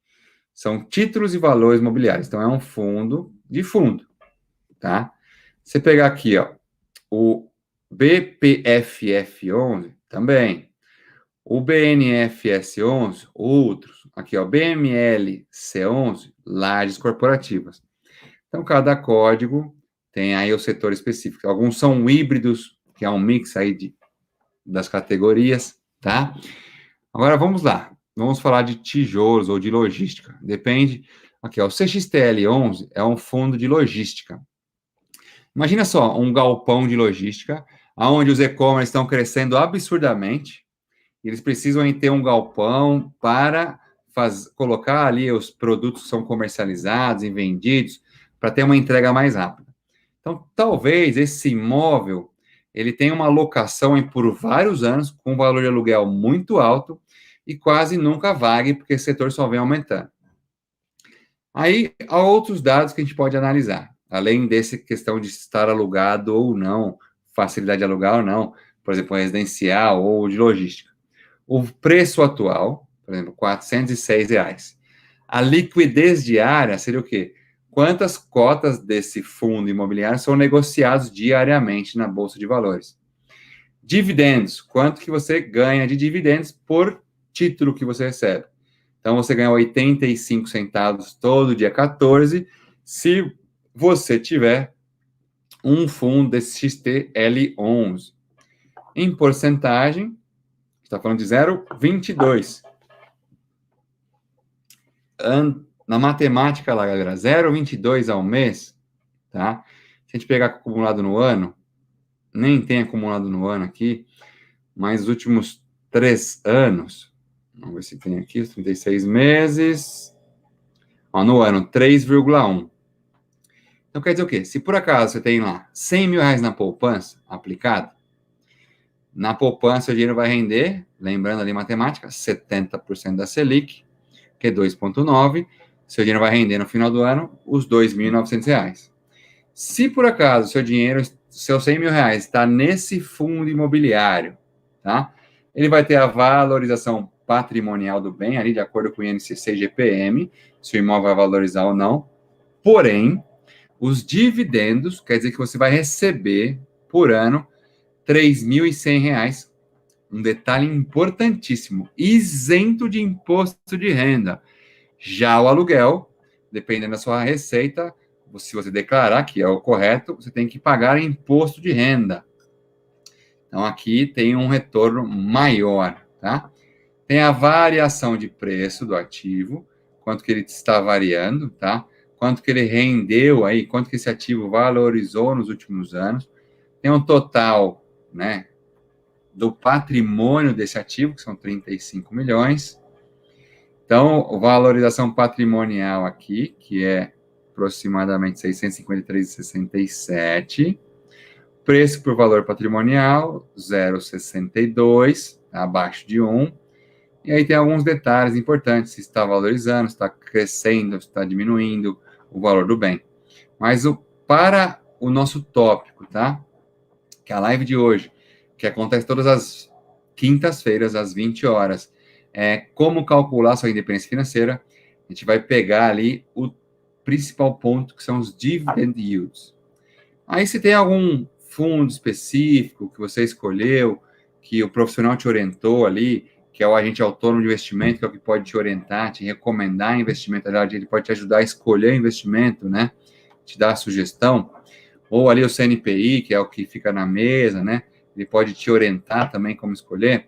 São títulos e valores imobiliários. Então, é um fundo de fundo, tá? Você pegar aqui, ó, o BPFF11, também. O BNFS11, outros. Aqui, ó, BMLC11, lajes corporativas. Então, cada código tem aí o setor específico. Alguns são híbridos, que é um mix aí das categorias, tá? Agora, vamos lá. Vamos falar de tijolos ou de logística. Depende. Aqui, ó, o CXTL11 é um fundo de logística. Imagina só, um galpão de logística, onde os e-commerce estão crescendo absurdamente. Eles precisam ter um galpão para colocar ali os produtos que são comercializados e vendidos, para ter uma entrega mais rápida. Então, talvez esse imóvel ele tenha uma locação por vários anos, com um valor de aluguel muito alto, e quase nunca vague, porque esse setor só vem aumentando. Aí, há outros dados que a gente pode analisar, além dessa questão de estar alugado ou não, facilidade de alugar ou não, por exemplo, residencial ou de logística. O preço atual, por exemplo, R$ 406. A liquidez diária seria o quê? Quantas cotas desse fundo imobiliário são negociados diariamente na Bolsa de Valores? Dividendos, quanto que você ganha de dividendos por título que você recebe? Então, você ganha 85 centavos todo dia 14, se você tiver um fundo desse XTL11. Em porcentagem, está falando de 0,22. Na matemática lá, galera, 0,22 ao mês, tá? Se a gente pegar acumulado no ano, nem tem acumulado no ano aqui, mas os últimos 3 anos, vamos ver se tem aqui, os 36 meses, ó, no ano, 3,1. Então, quer dizer o quê? Se por acaso você tem lá 100 mil reais na poupança aplicado, na poupança o dinheiro vai render, lembrando ali matemática, 70% da Selic, que é 2,9, seu dinheiro vai render no final do ano os R$ 2.900. Se por acaso seu dinheiro, seus 100 mil reais está nesse fundo imobiliário, tá? Ele vai ter a valorização patrimonial do bem, ali de acordo com o INCC e GPM, se o imóvel vai valorizar ou não. Porém, os dividendos, quer dizer que você vai receber por ano R$ 3.100. Um detalhe importantíssimo, isento de imposto de renda. Já o aluguel, dependendo da sua receita, se você declarar que é o correto, você tem que pagar imposto de renda. Então, aqui tem um retorno maior, tá? Tem a variação de preço do ativo, quanto que ele está variando, tá? Quanto que ele rendeu aí, quanto que esse ativo valorizou nos últimos anos. Tem um total, né, do patrimônio desse ativo, que são 35 milhões. Então, valorização patrimonial aqui, que é aproximadamente 653,67. Preço por valor patrimonial, 0,62, abaixo de 1. E aí tem alguns detalhes importantes, se está valorizando, se está crescendo, se está diminuindo o valor do bem. Mas para o nosso tópico, tá? Que é a live de hoje, que acontece todas as quintas-feiras, às 20 horas, é como calcular sua independência financeira. A gente vai pegar ali o principal ponto, que são os dividend yields. Aí, se tem algum fundo específico que você escolheu, que o profissional te orientou ali, que é o agente autônomo de investimento, que é o que pode te orientar, te recomendar investimento, ele pode te ajudar a escolher investimento, né? Te dar a sugestão. Ou ali o CNPI, que é o que fica na mesa, né? Ele pode te orientar também como escolher.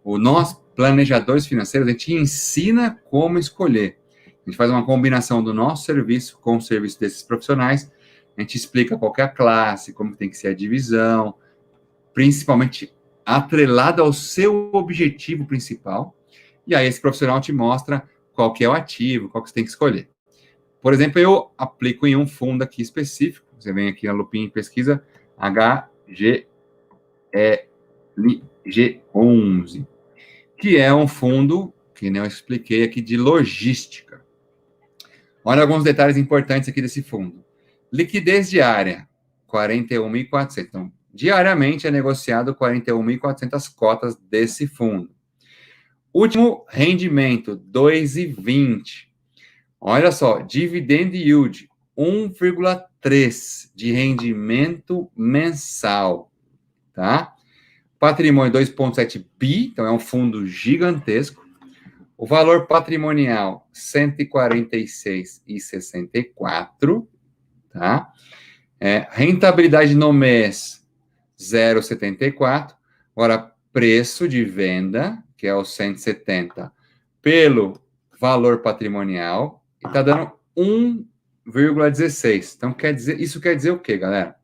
Nós, planejadores financeiros, a gente ensina como escolher. A gente faz uma combinação do nosso serviço com o serviço desses profissionais. A gente explica qual é a classe, como tem que ser a divisão, principalmente atrelado ao seu objetivo principal. E aí esse profissional te mostra qual que é o ativo, qual que você tem que escolher. Por exemplo, eu aplico em um fundo aqui específico. Você vem aqui na lupinha e pesquisa HGLG11, que é um fundo, que nem eu expliquei aqui, de logística. Olha alguns detalhes importantes aqui desse fundo. Liquidez diária, 41.400. Então, diariamente é negociado 41.400 cotas desse fundo. Último rendimento, 2,20. Olha só, dividend yield, 1,3 de rendimento mensal, tá? Patrimônio 2,7 bi, então é um fundo gigantesco. O valor patrimonial, 146,64, tá? Rentabilidade no mês, 0,74. Agora, preço de venda, que é o 170, pelo valor patrimonial, e está dando 1,16. Então, isso quer dizer o quê, galera?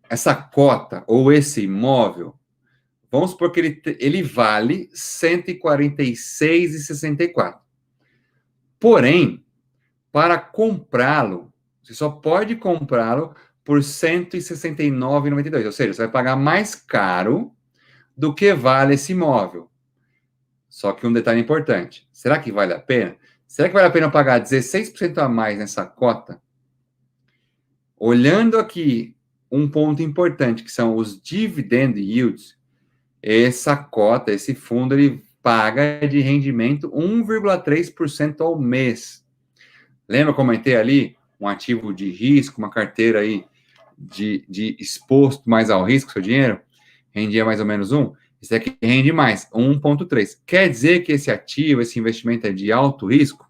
Essa cota, ou esse imóvel, vamos supor que ele vale 146,64. Porém, para comprá-lo, você só pode comprá-lo por 169,92. Ou seja, você vai pagar mais caro do que vale esse imóvel. Só que um detalhe importante. Será que vale a pena? Será que vale a pena pagar 16% a mais nessa cota? Olhando aqui um ponto importante, que são os dividend yields, essa cota, esse fundo, ele paga de rendimento 1,3% ao mês. Lembra que eu comentei ali um ativo de risco, uma carteira aí de exposto mais ao risco, seu dinheiro? Rendia mais ou menos 1? Esse aqui rende mais, 1,3. Quer dizer que esse ativo, esse investimento é de alto risco?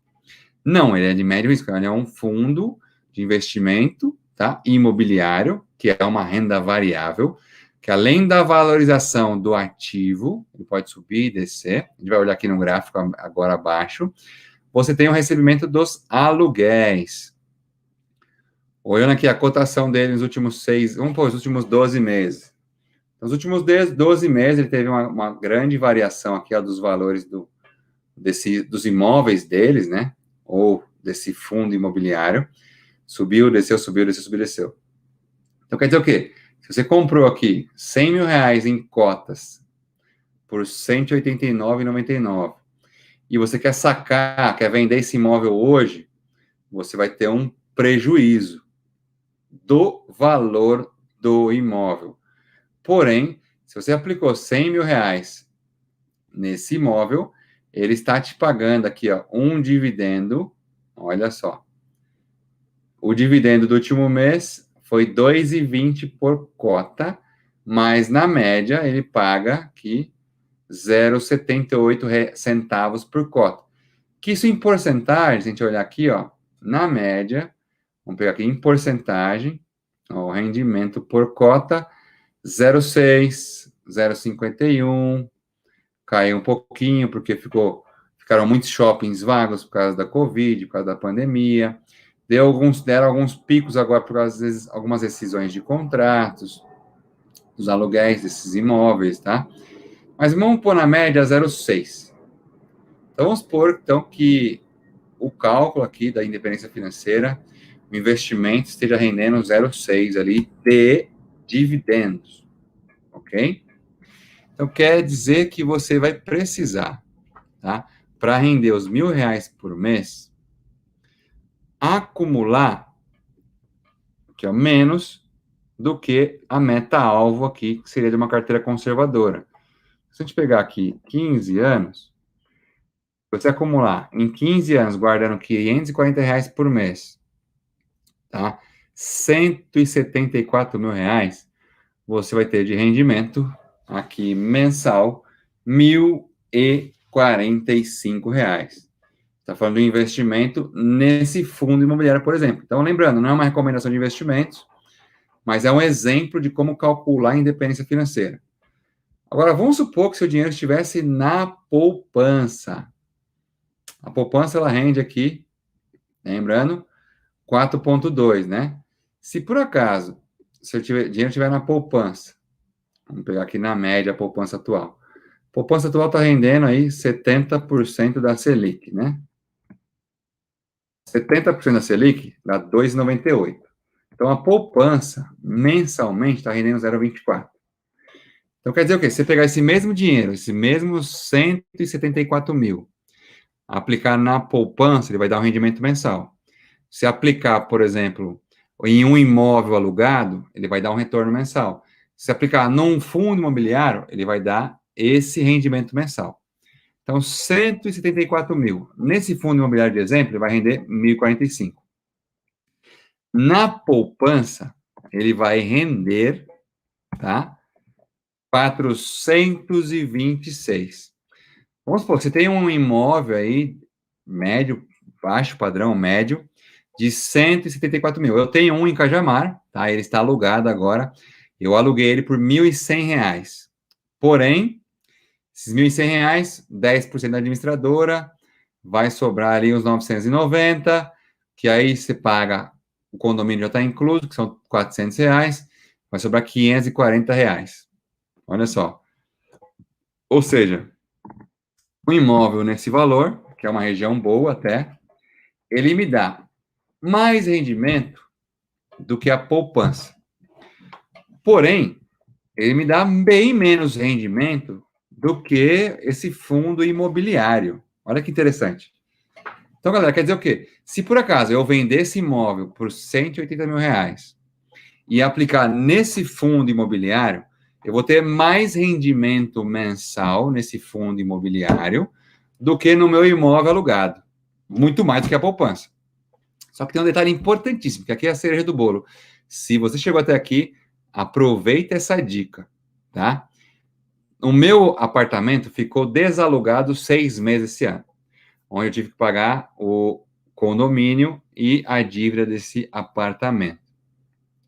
Não, ele é de médio risco. Ele é um fundo de investimento, tá? Imobiliário, que é uma renda variável, que além da valorização do ativo, ele pode subir e descer, a gente vai olhar aqui no gráfico agora abaixo, você tem o recebimento dos aluguéis. Olhando aqui a cotação dele nos últimos os últimos 12 meses. Nos últimos 12 meses, ele teve uma grande variação aqui dos valores dos imóveis deles, né? Ou desse fundo imobiliário. Subiu, desceu, subiu, desceu, subiu, desceu. Então, quer dizer o quê? Se você comprou aqui 100 mil reais em cotas por R$ 189,99 e você quer sacar, quer vender esse imóvel hoje, você vai ter um prejuízo do valor do imóvel. Porém, se você aplicou 100 mil reais nesse imóvel, ele está te pagando aqui, ó, um dividendo, olha só. O dividendo do último mês foi 2,20 por cota, mas na média ele paga aqui 0,78 centavos por cota. Que isso em porcentagem, se a gente olhar aqui, ó, na média, vamos pegar aqui em porcentagem, ó, o rendimento por cota, 0,6, 0,51, caiu um pouquinho, porque ficaram muitos shoppings vagos por causa da Covid, por causa da pandemia. Deram alguns picos agora por causa de algumas rescisões de contratos, dos aluguéis desses imóveis, tá? Mas vamos pôr na média 0,6. Então, vamos supor, então, que o cálculo aqui da independência financeira, o investimento esteja rendendo 0,6 ali de dividendos, ok? Então, quer dizer que você vai precisar, tá? Para render os R$ 1.000 por mês, acumular, que é menos do que a meta-alvo aqui, que seria de uma carteira conservadora. Se a gente pegar aqui 15 anos, você acumular em 15 anos, guardando R$ 540 por mês, tá? R$ 174.000, você vai ter de rendimento aqui mensal R$ 1.045. Está falando do investimento nesse fundo imobiliário, por exemplo. Então, lembrando, não é uma recomendação de investimentos, mas é um exemplo de como calcular a independência financeira. Agora, vamos supor que seu dinheiro estivesse na poupança. A poupança, ela rende aqui, lembrando, 4,2, né? Se por acaso seu dinheiro estiver na poupança, vamos pegar aqui na média a poupança atual. A poupança atual está rendendo aí 70% da Selic, né? 70% da Selic dá 2,98. Então, a poupança, mensalmente, está rendendo 0,24. Então, quer dizer o quê? Se você pegar esse mesmo dinheiro, esse mesmo 174 mil, aplicar na poupança, ele vai dar um rendimento mensal. Se aplicar, por exemplo, em um imóvel alugado, ele vai dar um retorno mensal. Se aplicar num fundo imobiliário, ele vai dar esse rendimento mensal. Então, 174 mil. Nesse fundo imobiliário de exemplo, ele vai render 1.045. Na poupança, ele vai render, tá? 426. Vamos supor, você tem um imóvel aí, médio, baixo padrão, médio, de 174 mil. Eu tenho um em Cajamar, tá? Ele está alugado agora. Eu aluguei ele por R$ 1.100. Porém, esses R$ 1.100, 10% da administradora, vai sobrar ali uns 990, que aí você paga, o condomínio já está incluso, que são R$ 400, vai sobrar R$ 540. Olha só. Ou seja, um imóvel nesse valor, que é uma região boa até, ele me dá mais rendimento do que a poupança. Porém, ele me dá bem menos rendimento do que esse fundo imobiliário. Olha que interessante. Então, galera, quer dizer o quê? Se por acaso eu vender esse imóvel por R$ 180.000 e aplicar nesse fundo imobiliário, eu vou ter mais rendimento mensal nesse fundo imobiliário do que no meu imóvel alugado. Muito mais do que a poupança. Só que tem um detalhe importantíssimo, que aqui é a cereja do bolo. Se você chegou até aqui, aproveita essa dica, tá? O meu apartamento ficou desalugado 6 meses esse ano, onde eu tive que pagar o condomínio e a dívida desse apartamento,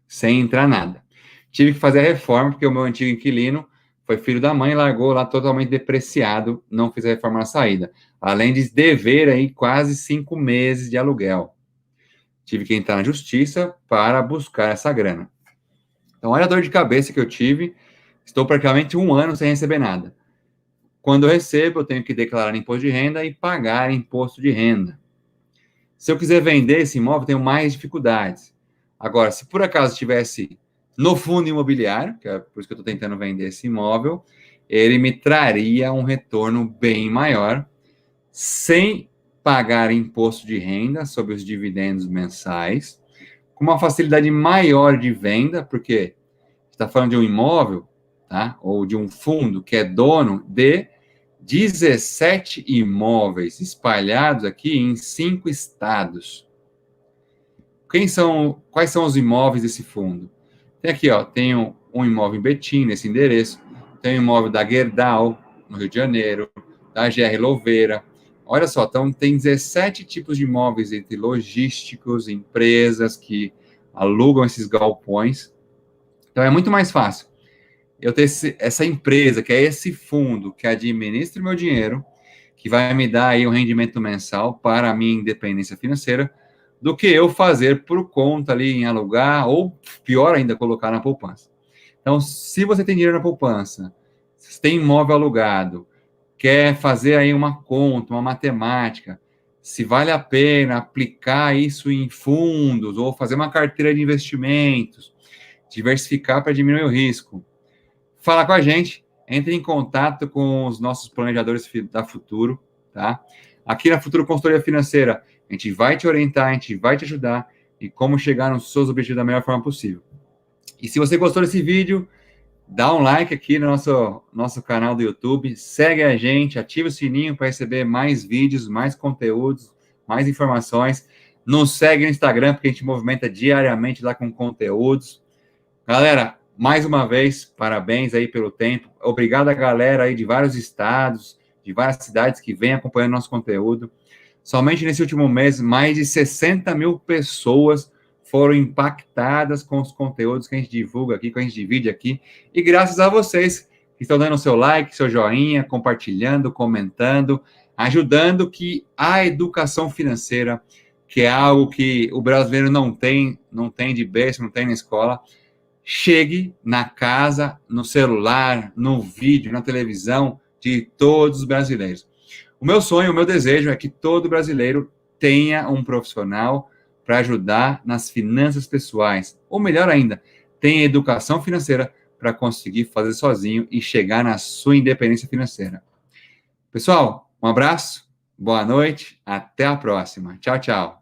sem entrar nada. Tive que fazer a reforma, porque o meu antigo inquilino foi filho da mãe, largou lá totalmente depreciado, não fiz a reforma na saída. Além de dever aí quase 5 meses de aluguel. Tive que entrar na justiça para buscar essa grana. Então, olha a dor de cabeça que eu tive. Estou praticamente 1 ano sem receber nada. Quando eu recebo, eu tenho que declarar imposto de renda e pagar imposto de renda. Se eu quiser vender esse imóvel, eu tenho mais dificuldades. Agora, se por acaso estivesse no fundo imobiliário, que é por isso que eu estou tentando vender esse imóvel, ele me traria um retorno bem maior, sem pagar imposto de renda sobre os dividendos mensais, com uma facilidade maior de venda, porque está falando de um imóvel, tá? Ou de um fundo que é dono de 17 imóveis espalhados aqui em 5 estados. Quais são os imóveis desse fundo? Tem aqui, ó, tem um imóvel em Betim, nesse endereço, tem um imóvel da Gerdau, no Rio de Janeiro, da GR Louveira. Olha só, então tem 17 tipos de imóveis entre logísticos, empresas que alugam esses galpões. Então é muito mais fácil eu ter essa empresa, que é esse fundo que administra o meu dinheiro, que vai me dar aí um rendimento mensal para a minha independência financeira, do que eu fazer por conta ali em alugar, ou pior ainda, colocar na poupança. Então, se você tem dinheiro na poupança, se tem imóvel alugado, quer fazer aí uma conta, uma matemática, se vale a pena aplicar isso em fundos ou fazer uma carteira de investimentos, diversificar para diminuir o risco, fala com a gente, entre em contato com os nossos planejadores da Futuro, tá? Aqui na Futuro Consultoria Financeira, a gente vai te orientar, a gente vai te ajudar e como chegar nos seus objetivos da melhor forma possível. E se você gostou desse vídeo, dá um like aqui no nosso canal do YouTube, segue a gente, ativa o sininho para receber mais vídeos, mais conteúdos, mais informações. Nos segue no Instagram, porque a gente movimenta diariamente lá com conteúdos. Galera, mais uma vez, parabéns aí pelo tempo. Obrigado a galera aí de vários estados, de várias cidades que vem acompanhando nosso conteúdo. Somente nesse último mês, mais de 60 mil pessoas foram impactadas com os conteúdos que a gente divulga aqui, que a gente divide aqui. E graças a vocês que estão dando seu like, seu joinha, compartilhando, comentando, ajudando que a educação financeira, que é algo que o brasileiro não tem de berço, não tem na escola, chegue na casa, no celular, no vídeo, na televisão de todos os brasileiros. O meu sonho, o meu desejo é que todo brasileiro tenha um profissional para ajudar nas finanças pessoais. Ou melhor ainda, tenha educação financeira para conseguir fazer sozinho e chegar na sua independência financeira. Pessoal, um abraço, boa noite, até a próxima. Tchau, tchau.